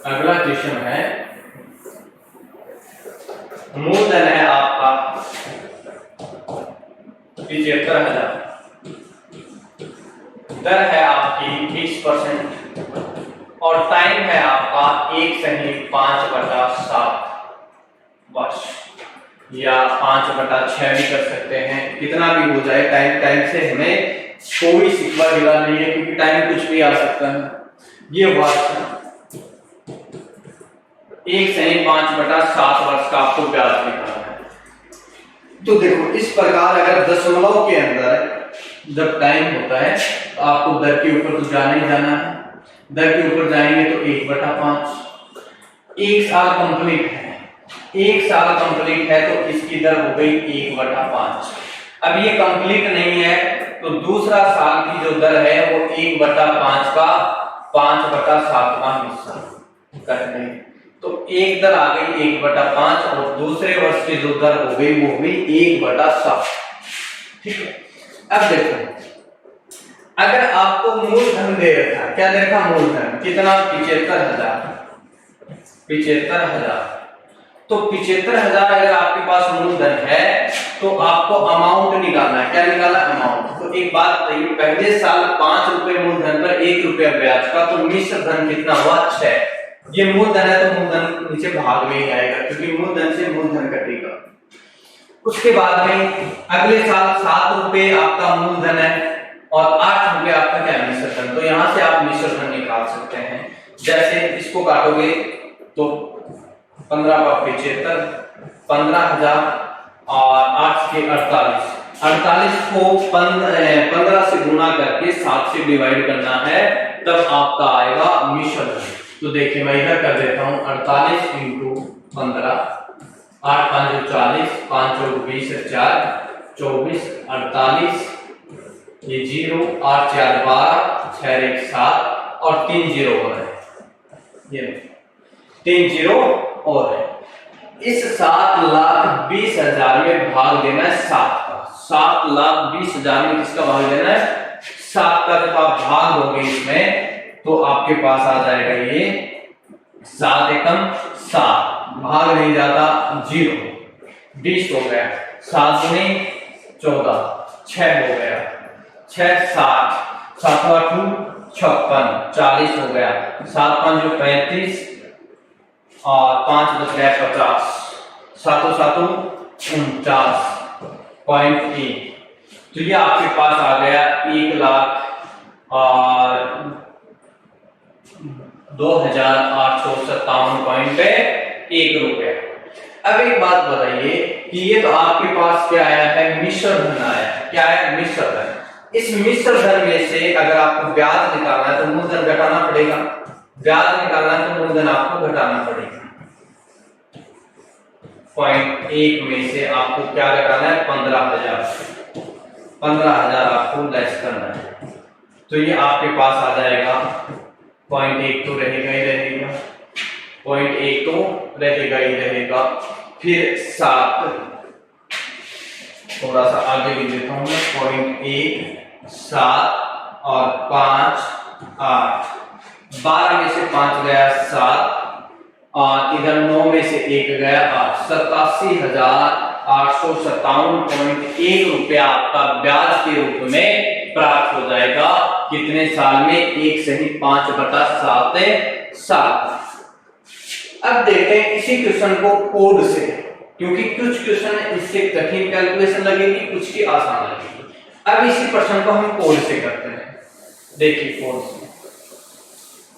अगला क्वेश्चन है, मूलधन है आपका 75,000, दर है आपकी 20% और टाइम है आपका 1/5/7 बस, या 5/6 भी कर सकते हैं, कितना भी हो जाए, टाइम से हमें कोई सिकवा गिला नहीं है, क्योंकि टाइम कुछ भी आ सकता है। ये बात 1/5/7 वर्ष का आपको ब्याज निकालना है। तो देखो इस प्रकार अगर दशमलव के अंदर जब टाइम होता है तो आपको दर के ऊपर तो जाना ही जाना है, दर के ऊपर जाएंगे तो 1/5, 1 साल कंप्लीट है, 1 साल कंप्लीट है तो इसकी दर हो गई 1/5। अब ये कंप्लीट नहीं है तो दूसरा साल की जो दर है वो 1/5 का 5/7वां हिस्सा कर देंगे, तो एक दर आ गई 1/5 और दूसरे वर्ष की जो दर हो गई वो हुई 1/7, ठीक है। अब देखो अगर आपको मूलधन दे रखा, क्या दे रखा, मूलधन कितना, 75,000, 75,000, तो 75,000 अगर आपके पास मूलधन है तो आपको अमाउंट निकालना है, क्या निकालना, अमाउंट। तो तो एक बात बताइए, पहले साल 5 रुपए मूलधन पर 1 रुपया ब्याज का, तो मिश्र धन कितना हुआ? 6। ये मूलधन है तो मूलधन नीचे भाग में ही आएगा, क्योंकि मूलधन से मूलधन कटेगा। उसके बाद में अगले साल 7 रुपए आपका मूलधन है और 8 रुपए आपका क्या है? मिश्र धन। तो यहां से आप मिश्र धन निकाल सकते हैं। जैसे इसको काटोगे तो 15 का 75, 15,000 और 8 के 48, 48 को 15 से गुना करके 7 से डिवाइड करना है, तब आपका आएगा मिश्र धन। तो देखिए मैं इधर कर देता हूं, 48 × 15, 8 5 40, 5 4 20, 4 24, 48, ये 0, 8 4 12, 6 1 7 और 3 0 और है, ये 3 0 और है। इस 7,20,000 में भाग देना है 7 का। 7,20,000 में किसका भाग देना है? 7 का। जब आप भाग दोगे इसमें तो आपके पास आ जाएगा ये 7 एकम 7, भाग नहीं जाता 0, 20 हो गया, 7 दूनी 14, 6 हो गया, 6 7, 7 8 56, 40 हो गया, 7 5 35 और 5 बच गया 50, 7 7 49.1। तो ये आपके पास आ गया 1,02,857.1 रुपए। अब एक बात बताइए कि ये तो आपके पास क्या आया है? मिश्र धन आया है। क्या है? मिश्र धन। इस मिश्र धन में से अगर आपको ब्याज निकालना है तो मूलधन घटाना पड़ेगा, ब्याज निकालना है तो मूलधन आपको घटाना पड़ेगा। 0.1 में से आपको क्या घटाना है? 15,000 आपको लेस करना है। तो ये आपके पास आ जाएगा 0.1 तो रहेगा ही रहेगा, 0.1 तो रहेगा ही रहेगा। फिर 7, थोड़ा सा आगे लिख देता हूं मैं, 0.1 7 और 5 8, 12 में से 5 गया 7 और इधर 9 में से 1 गया 8, 87,857.1 रुपया आपका ब्याज के रूप में प्राप्त हो जाएगा। कितने साल में? 1 से ही 5/7। अब देखते हैं इसी क्वेश्चन को कोड से, क्योंकि कुछ क्वेश्चन इससे कठिन कैलकुलेशन लगेगी, कुछ की आसान लगेगी। अब इसी प्रश्न को हम कोड से करते हैं। देखिए कोड से,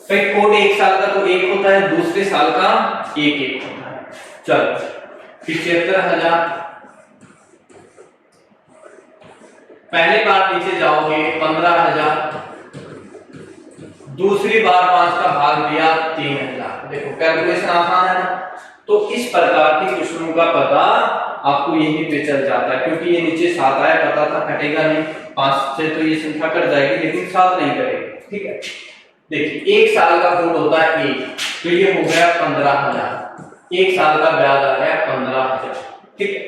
भाई कोड 1 साल का तो 1 होता है, दूसरे साल का 1 होता है। चलो 75,000, पहली बार नीचे जाओगे 15,000, दूसरी बार 5 का भाग दिया 3,000। देखो कैलकुलेशन आसान है ना। तो इस प्रकार के क्वेश्चनों का पता आपको यहीं पे चल जाता है, क्योंकि ये नीचे 7 आया, पता था कटेगा नहीं, 5 से तो ये संख्या कट जाएगी लेकिन 7 नहीं कटेगी। ठीक है, देखिए 1 साल का कोड होता है 1, तो ये हो गया 15,000, 1 साल का ब्याज आ गया 15,000। ठीक है,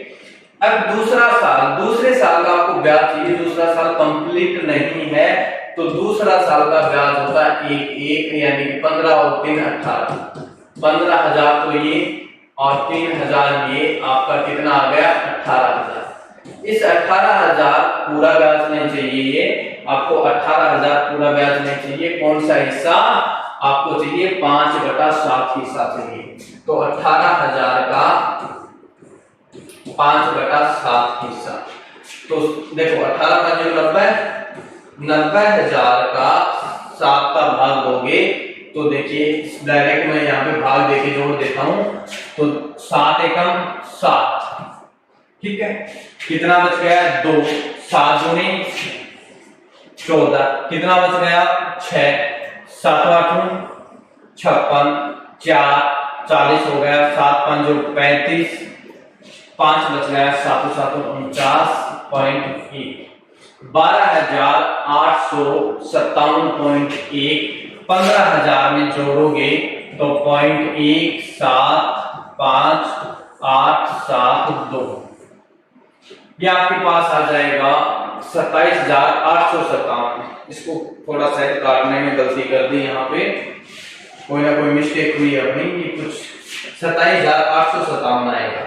अब दूसरा साल, दूसरे साल का आपको ब्याज चाहिए, दूसरा साल कंप्लीट नहीं है, तो दूसरा साल का ब्याज होता है 1 यानी कि 15 और 3 18, 15,000 तो ये और 3,000 ये आपका कितना आ गया? 18,000। इस 18,000 पूरा ब्याज नहीं चाहिए, ये आपको 18,000 पूरा ब्याज नहीं चाहिए। कौन सा हिस्सा आपको चाहिए? 5/7 हिस्सा चाहिए। तो 18,000 का 5/7 हिस्सा। तो देखो 18 का जो 90,000 का 7 का भाग दोगे तो देखिए डायरेक्ट मैं यहाँ पे भाग देके जोड़ देता हूं, तो 7 एकम 7। ठीक है, कितना बच गया? 2, 7 दूनी 14, कितना बच गया? 6, 7 8 56, 4 40 हो गया, 7 5 35, 5 बच गया, 7 7 49.1, 12,857.1 15,000 में जोड़ोगे तो 0.17582, ये आपके पास आ जाएगा 27,857। इसको थोड़ा सा काटने में गलती कर दी, यहाँ पे कोई ना कोई मिस्टेक हुई अपनी, ये कुछ 27,857 आएगा।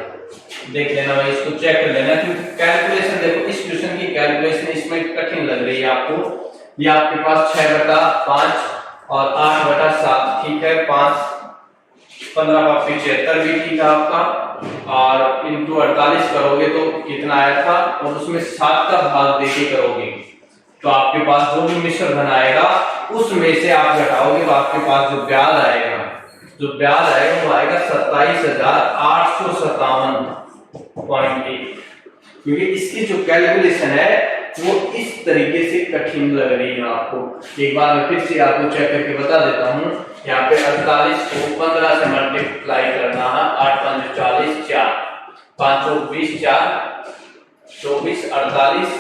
देख लेना भाई, इसको चेक कर लेना क्योंकि कैलकुलेशन देखो इस क्वेश्चन की कैलकुलेशन इसमें कठिन लग रही है आपको। ये आपके पास 6/5 और 8/7 ठीक है, 5 15/75 भी ठीक है आपका, और इंटू 48 करोगे तो कितना आया था, और उसमें 7 का भाग देके करोगे तो आपके पास जो भी मिश्र धन आएगा उसमें से आप घटाओगे तो आपके पास जो ब्याज आएगा वो आएगा 27,857.1, क्योंकि इसकी जो कैलकुलेशन है वो इस तरीके से कठिन लग रही है आपको। एक बार मैं फिर से आपको चेक करके बता देता हूँ। यहाँ पे 48 को 15 से मल्टीप्लाई करना है, 8 5 40 4 5 20 4 24 48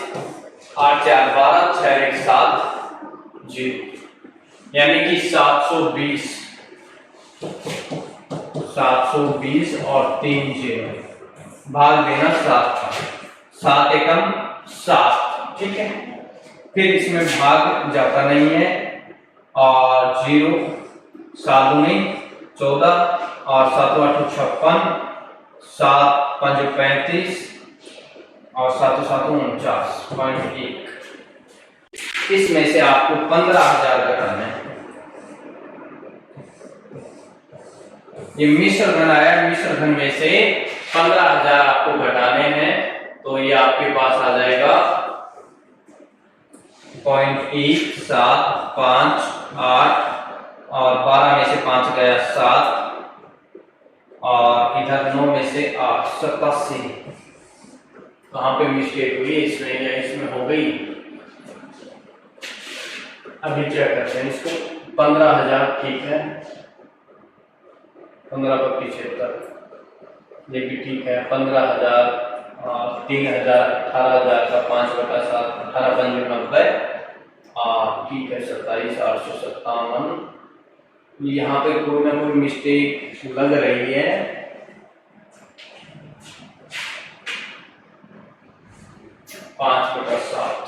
8 4 12 6 1 7 0, यानी कि 720 और 3 0 भाग देना 7 का, 7 एकम 7 ठीक है। फिर इसमें भाग जाता नहीं है और 0 7 दूनी 14 और 7 8 56 7 5 35 और 7 7 49.1। इसमें से आपको 15,000 घटाना है। ये मिश्र धन आया, मिश्र धन में से 15,000 आपको घटाने हैं, तो ये आपके पास आ जाएगा 0.1758 और 12 में से 5 गया 7 और इधर 9 में से 8 87। कहां पे मिस्टेक हुई इसमें या इसमें हो गई, अभी चेक करते हैं इसको। 15,000 ठीक है, 15/75 ये भी ठीक है, 15,000 3,000 18,000 का 5/7 18 5 90 ठीक है, 27,857। यहाँ पे कोई ना कोई मिस्टेक लग रही है। 5/7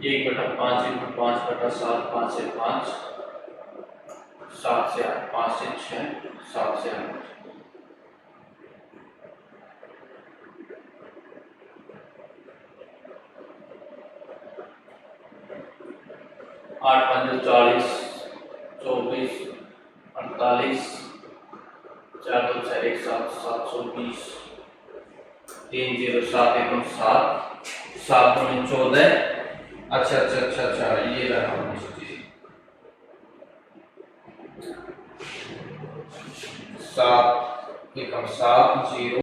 1/5 × 5/7 5 से 5 7 से 8 5 से 6 7 से 8 8 5 40 24 48 4 2 6 1 7 720 3 0 7 1 7 7 2 14। अच्छा ये रहा 7 1 7 0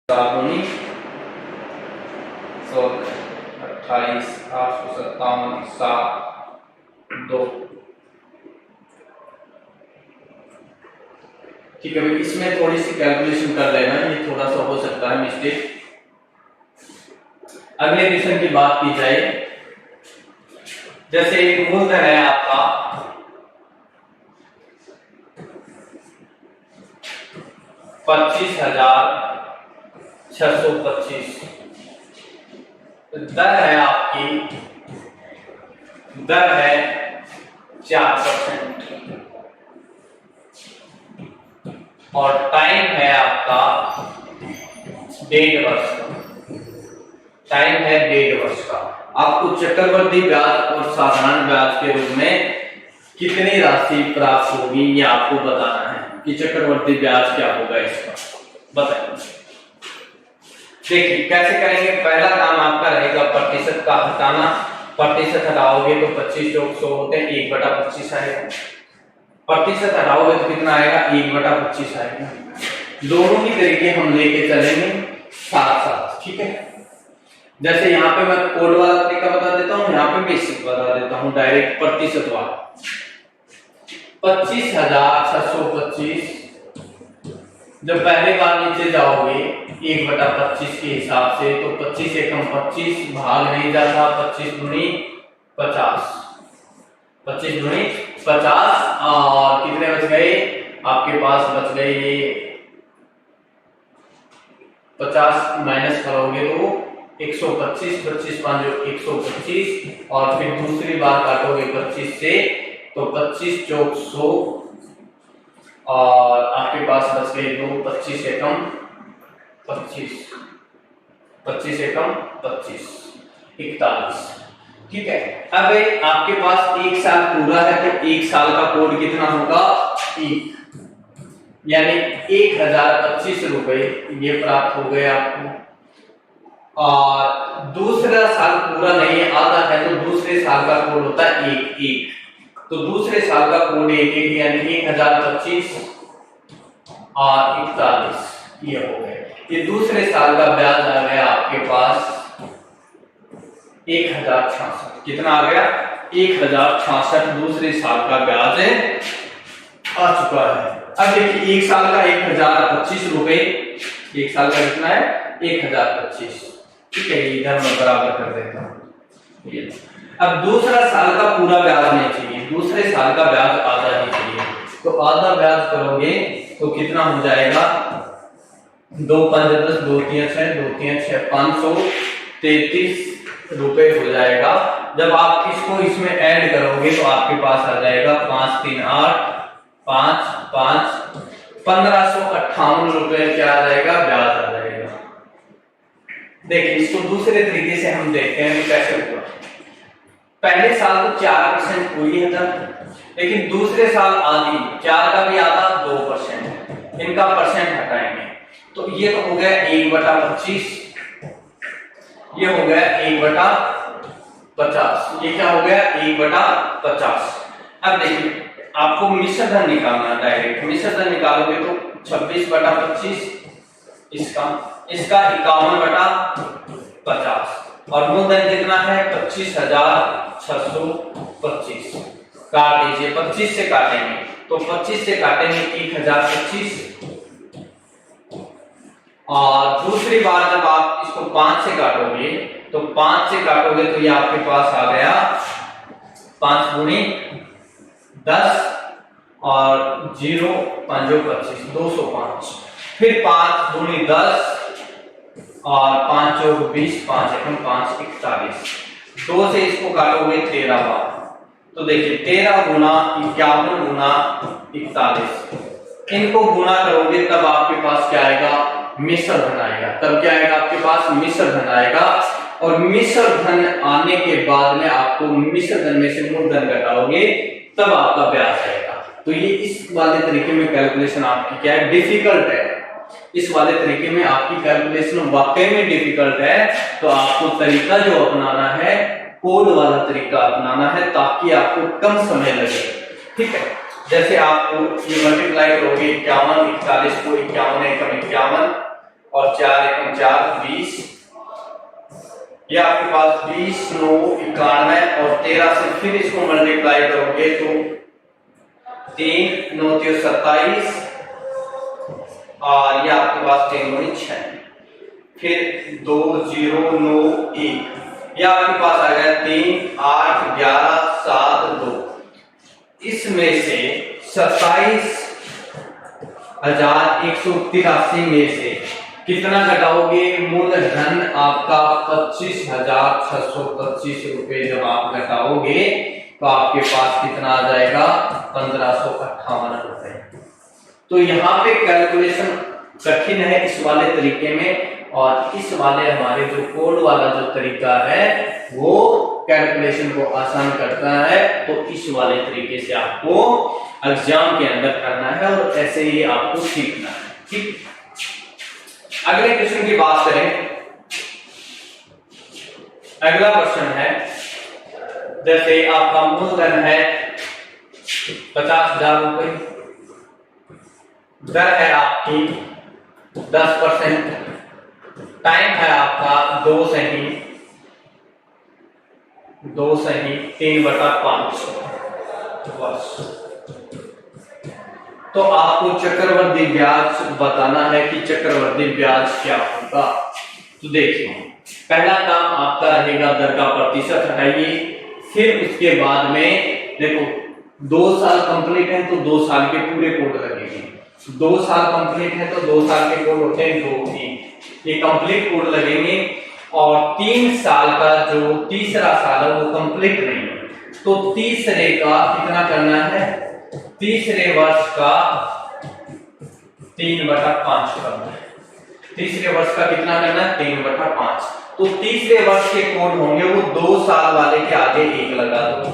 7 2 28 857 7 2 ठीक है भाई। इसमें थोड़ी सी कैलकुलेशन कर लेना, ये थोड़ा सा हो सकता है मिस्टेक। अगले क्वेश्चन की बात की जाए, जैसे एक मूलधन है आपका 25,625, दर है आपकी 4% और टाइम है आपका 1.5 वर्ष का। टाइम है 1.5 वर्ष का। आपको चक्रवृद्धि ब्याज और साधारण ब्याज के रूप में कितनी राशि प्राप्त होगी ये आपको बताना है कि चक्रवृद्धि ब्याज क्या होगा इसका, बताइए। देखिए कैसे करेंगे। पहला काम आपका रहेगा प्रतिशत का हटाना। प्रतिशत हटाओगे तो 25 + 100 होते हैं, 1/25 आएगा। प्रतिशत हटाओगे तो कितना आएगा, 1/25 आएगा। दोनों ही तरीके हम लेके चलेंगे साथ साथ, ठीक है। जैसे यहाँ पे मैं कोड वाला तरीका बता देता हूँ, यहाँ पे बेसिक बता देता हूँ डायरेक्ट प्रतिशत वाला। 25,625 जब पहले बार नीचे जाओगे 1/25 के हिसाब से, तो 25 एकम 25 भाग नहीं जाता, 25 दूनी 50 25 दूनी 50 और कितने बच गए आपके पास, बच गए ये 50 माइनस करोगे तो 125 25 5 125 और फिर दूसरी बार काटोगे 25 से तो 25 × 100 और आपके पास बच गए 2 25 एकम 25, 25 एकम 25, 41। ठीक है, अब आपके पास एक साल पूरा है तो एक साल का कोड कितना होगा, 1, यानी 1025 रुपए ये प्राप्त हो गए आपको। और दूसरा साल पूरा नहीं है, आधा है, तो दूसरे साल का कोड होता है 1, तो दूसरे साल का कोड 1 यानी 1025 और 41 ये हो गए। ये दूसरे साल का ब्याज आ गया आपके पास 1066। कितना आ गया, 1066 दूसरे साल का ब्याज आ चुका है। अब देखिए एक साल का 1025 रुपए, एक साल का कितना है 1025। ठीक है, इधर मैं बराबर कर देता हूँ। अब दूसरा साल का पूरा ब्याज नहीं चाहिए, दूसरे साल का ब्याज आधा ही चाहिए, तो आधा ब्याज करोगे तो कितना हो जाएगा, 2 5 10 2 3 6 2 3 6 533 रुपए हो जाएगा। जब आप इसको इसमें ऐड करोगे तो आपके पास आ जाएगा 5 3 8 5 5 1558 रुपए क्या आ जाएगा, ब्याज आ जाएगा। देखिए इसको दूसरे तरीके से हम देखते हैं कैसे हुआ। पहले साल तो 4% कोई है था, लेकिन दूसरे साल आधी, 4 का भी आधा 2%, इनका परसेंट हटाएंगे तो ये तो हो गया 1/25, ये हो गया 1/50, ये क्या हो गया 1/50। अब देखिए आपको मिश्र धन निकालना, डायरेक्ट मिश्र धन निकालोगे तो 26/25, इसका 51/50 और मूलधन कितना है 25,625। काट दीजिए, 25 से काटेंगे तो 25 से काटेंगे 1025, और दूसरी बार जब आप इसको 5 से काटोगे तो 5 से काटोगे तो ये आपके पास आ गया 5 गुणी 10 और 0 5 25 205, फिर 5 गुणी 10 और 5 चौक 20 5 एकम 5 41, 2 से इसको काटोगे 13 बार, तो देखिए 13 गुना 51 गुना 41, इनको गुना करोगे तब आपके पास क्या आएगा, मिश्र धन आएगा। तब क्या आएगा आपके पास, मिश्र धन आएगा। और मिश्र धन आने के बाद में आपको मिश्र धन में से मूलधन घटाओगे तब आपका ब्याज आएगा। तो ये इस वाले तरीके में कैलकुलेशन आपकी क्या है, डिफिकल्ट है। इस वाले तरीके में आपकी कैलकुलेशन वाकई में डिफिकल्ट है, तो आपको तरीका जो अपनाना है कोड वाला तरीका अपनाना है ताकि आपको कम समय लगे। ठीक है, जैसे आपको ये मल्टीप्लाई करोगे 51 41 को 51 एकम 51 और 4 एकम 4 20, ये आपके पास 20 9 91 और 13 से फिर इसको मल्टीप्लाई करोगे तो 3 9 27 और ये आपके पास 3 गुणी 6, फिर 2 0 9 1, ये आपके पास आ गया 3 8 11 7 2। इसमें से 27,183 में से कितना घटाओगे, मूलधन आपका 25,625 रुपए जब आप घटाओगे तो आपके पास कितना आ जाएगा, 1558 रुपए। तो यहाँ पे कैलकुलेशन कठिन है इस वाले तरीके में, और इस वाले हमारे जो कोड वाला जो तरीका है वो कैलकुलेशन को आसान करता है। तो इस वाले तरीके से आपको एग्जाम के अंदर करना है और ऐसे ही आपको सीखना है। ठीक, अगले क्वेश्चन की बात करें। अगला क्वेश्चन है, जैसे आपका मूलधन है 50,000 रुपए, दर है आपकी 10%, टाइम है आपका 2 सही 3/5 वर्ष। तो आपको चक्रवृद्धि ब्याज बताना है कि चक्रवृद्धि ब्याज क्या होगा। तो देखिए पहला काम आपका रहेगा दर का प्रतिशत हटाइए, फिर उसके बाद में देखो 2 साल कंप्लीट है तो 2 साल के पूरे कोड लगेंगे, 2 साल कंप्लीट है तो 2 साल के कोड होते हैं 2 3, ये कंप्लीट कोड लगेंगे। और 3 साल का जो तीसरा साल है वो कंप्लीट नहीं है, तो तीसरे का कितना करना है, तीसरे वर्ष का 3/5 करना है। तीसरे वर्ष का कितना करना है 3/5। तो तीसरे वर्ष के कोड होंगे वो 2 साल वाले के आगे 1 लगा दो,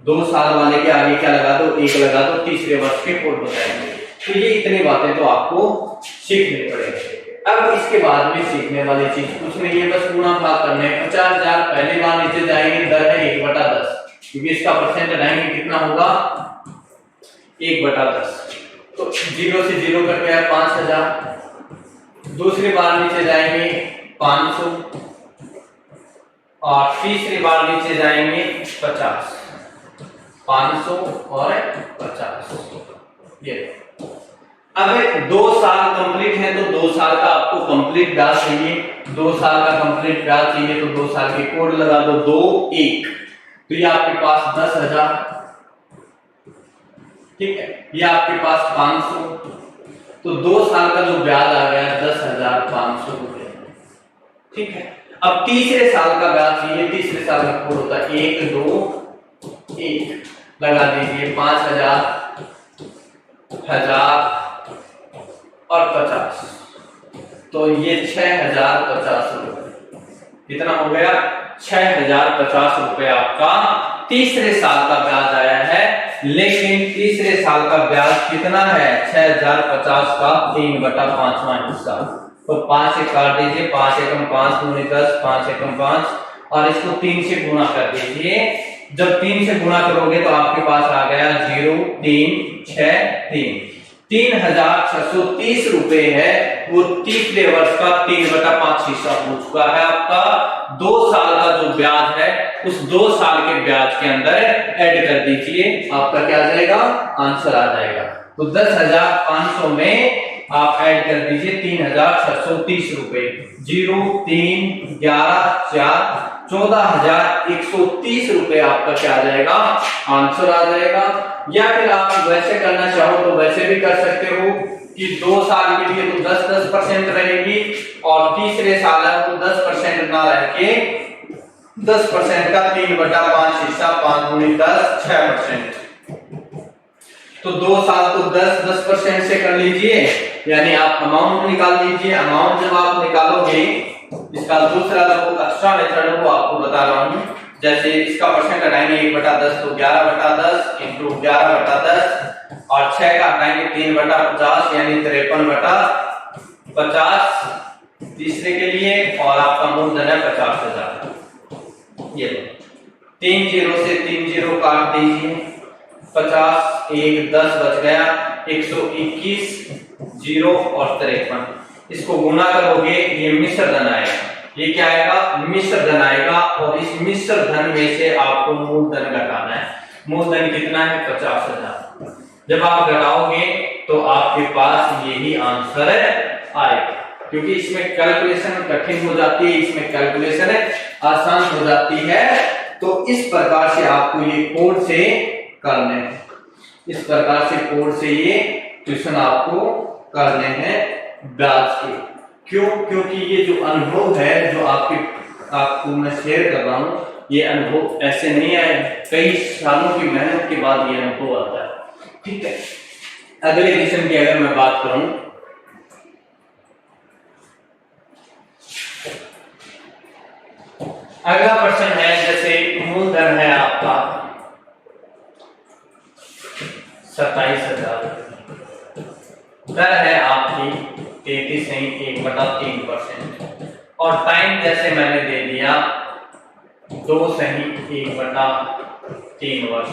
2 साल वाले के आगे क्या लगा दो 1 लगा दो, तीसरे वर्ष के कोड बताएंगे। तो ये इतनी बातें तो आपको सीखनी पड़ेगी। अब इसके बाद में सीखने वाली चीज कुछ नहीं है, बस गुणा भाग करने। 50,000 पहली बार नीचे जाएंगे, दर है 1/10, क्योंकि इसका परसेंट हटाएंगे कितना होगा 1/10। तो 0 से 0 कट गया 5,000। दूसरी बार नीचे जाएंगे 500 और तीसरी बार नीचे जाएंगे 50, 500 और 50। ये अब 2 साल कंप्लीट है तो 2 साल का आपको कंप्लीट ब्याज चाहिए, 2 साल का कंप्लीट ब्याज चाहिए तो 2 साल के कोड लगा दो 2 1। तो ये आपके पास 10,000, ठीक है, ये आपके पास 500। तो 2 साल का जो ब्याज आ गया 10,500 रुपए, ठीक है। अब तीसरे साल का ब्याज चाहिए, तीसरे साल का कोड होता है 1 2 1, लगा दीजिए 5,000, 1000 और 50। तो ये 6,050 रुपए, कितना हो गया 6,050 रुपए आपका तीसरे साल का ब्याज आया है। लेकिन तीसरे साल का ब्याज कितना है 6,050 का 3/5वां हिस्सा। तो 5 से काट दीजिए, 5 एकम 5 दूनी 10, 5 एकम 5 और इसको 3 से गुणा कर दीजिए। जब 3 से गुणा करोगे तो आपके पास आ गया 0 3 6 3, 3,630 रुपए है वो तीसरे वर्ष का 3/5 हिस्सा हो चुका है आपका। 2 साल का जो ब्याज है उस 2 साल के ब्याज के अंदर ऐड कर दीजिए, आपका क्या आ जाएगा आंसर आ जाएगा। तो 10,500 में आप ऐड कर दीजिए 3,630 रुपए, 0 3 11 4 14,130 रुपए आपका क्या आ जाएगा आंसर आ जाएगा। या फिर आप वैसे करना चाहो तो वैसे भी कर सकते हो कि 2 साल के लिए तो 10% रहेगी और तीसरे साल को 10% ना रह के 10% का 3/5 हिस्सा 5 गुनी 10 6%। तो 2 साल तो 10% से कर लीजिए, यानी आप अमाउंट निकाल लीजिए। अमाउंट जब आप निकालोगे, इसका दूसरा जो एक्स्ट्रा मेथड है वो आपको बता रहा हूं। जैसे इसका परसेंट हटाएंगे 1/10 तो 11/10 इंटू 11/10 और 6 का हटाएंगे 3/50 यानी 53/50 तीसरे के लिए, और आपका मूलधन है 50,000। ये 3 0 से 3 0 काट दीजिए, 50 1 10 बच गया, 121 0 और 53। इसको गुना करोगे ये मिश्र धन आएगा। ये क्या आएगा मिश्र धन आएगा और इस मिश्र धन में से आपको मूलधन घटाना है। मूलधन कितना है 50,000। जब आप घटाओगे तो आपके पास यही आंसर आएगा, क्योंकि इसमें कैलकुलेशन कठिन हो जाती है, इसमें कैलकुलेशन आसान हो जाती है। तो इस प्रकार से आपको ये कोड से करने हैं, इस प्रकार से कोड से ये ट्यूशन आपको करने हैं ब्याज के। क्यों? क्योंकि ये जो अनुभव है जो आपको मैं शेयर कर रहा हूं, ये अनुभव ऐसे नहीं आए, कई सालों की मेहनत के बाद ये अनुभव आता है। ठीक है, अगले क्वेश्चन की अगर मैं बात करूं, अगला प्रश्न है जैसे मूलधन है आपका 27,000, दर है आपकी 33.1/3% और टाइम जैसे मैंने दे दिया 2.1/3 वर्ष।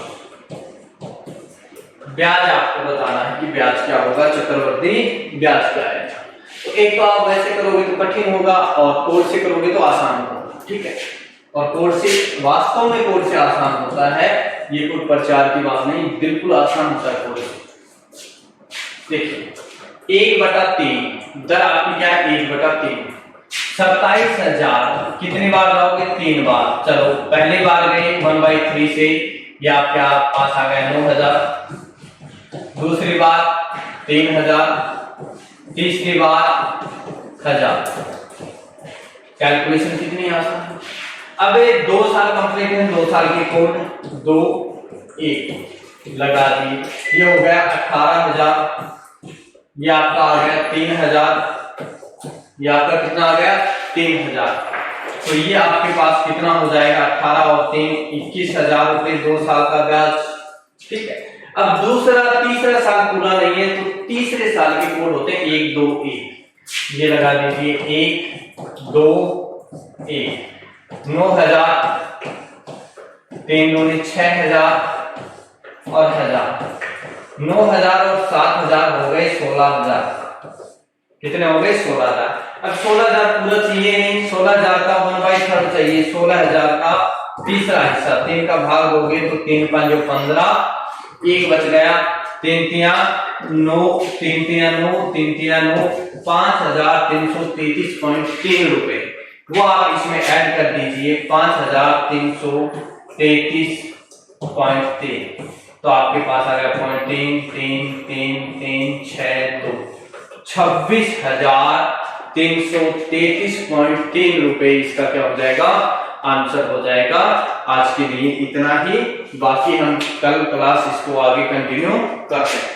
ब्याज आपको बताना है कि ब्याज क्या होगा, चक्रवर्ती ब्याज क्या है। तो एक तो आप वैसे करोगे तो कठिन होगा और कोड से करोगे तो आसान होगा। ठीक है, और कोड से वास्तव में कोड से आसान होता है, ये कोई प्रचार की बात नहीं, बिल्कुल आसान होता है कोड से। देखिए 1/3 दर आपकी क्या है 1/3। 27,000 कितनी बार लाओगे 3 बार। चलो पहली बार गए 1/3 से, या आपके पास आ गया 9,000। दूसरी बार 3,000, तीसरी बार 1,000। कैलकुलेशन कितनी आसान है। अब 2 साल कंप्लीट है, 2 साल की कोड 2 1 लगा दी, ये हो गया 18,000। ये आपका आ गया 3,000, ये आपका कितना आ गया 3000। तो ये आपके पास कितना हो जाएगा 18 और 3 21,000 रुपए 2 साल का ब्याज। ठीक है, अब तीसरा साल पूरा नहीं है तो तीसरे साल के कोड होते हैं 1 2 1। ये लगा दीजिए 1 2 1। 9,000 3 दूनी 6,000 और 1,000। 9,000 और 7,000 हो गए 16,000। कितने हो गए 16,000। अब 16,000 पूरा चाहिए नहीं, 16,000 का 1/3 चाहिए। 16,000 का तीसरा हिस्सा 3 का भाग दोगे तो 3 5 15, 1 बच गया। 3 3 9 3 3 9 3 3 9 5,333.3 रुपए। वो आप इसमें ऐड कर दीजिए 5,333.3। तो आपके पास आ गया 0.33336 26,333.3 रुपए इसका क्या हो जाएगा आंसर हो जाएगा। आज के लिए इतना ही, बाकी हम कल क्लास इसको आगे कंटिन्यू करते हैं।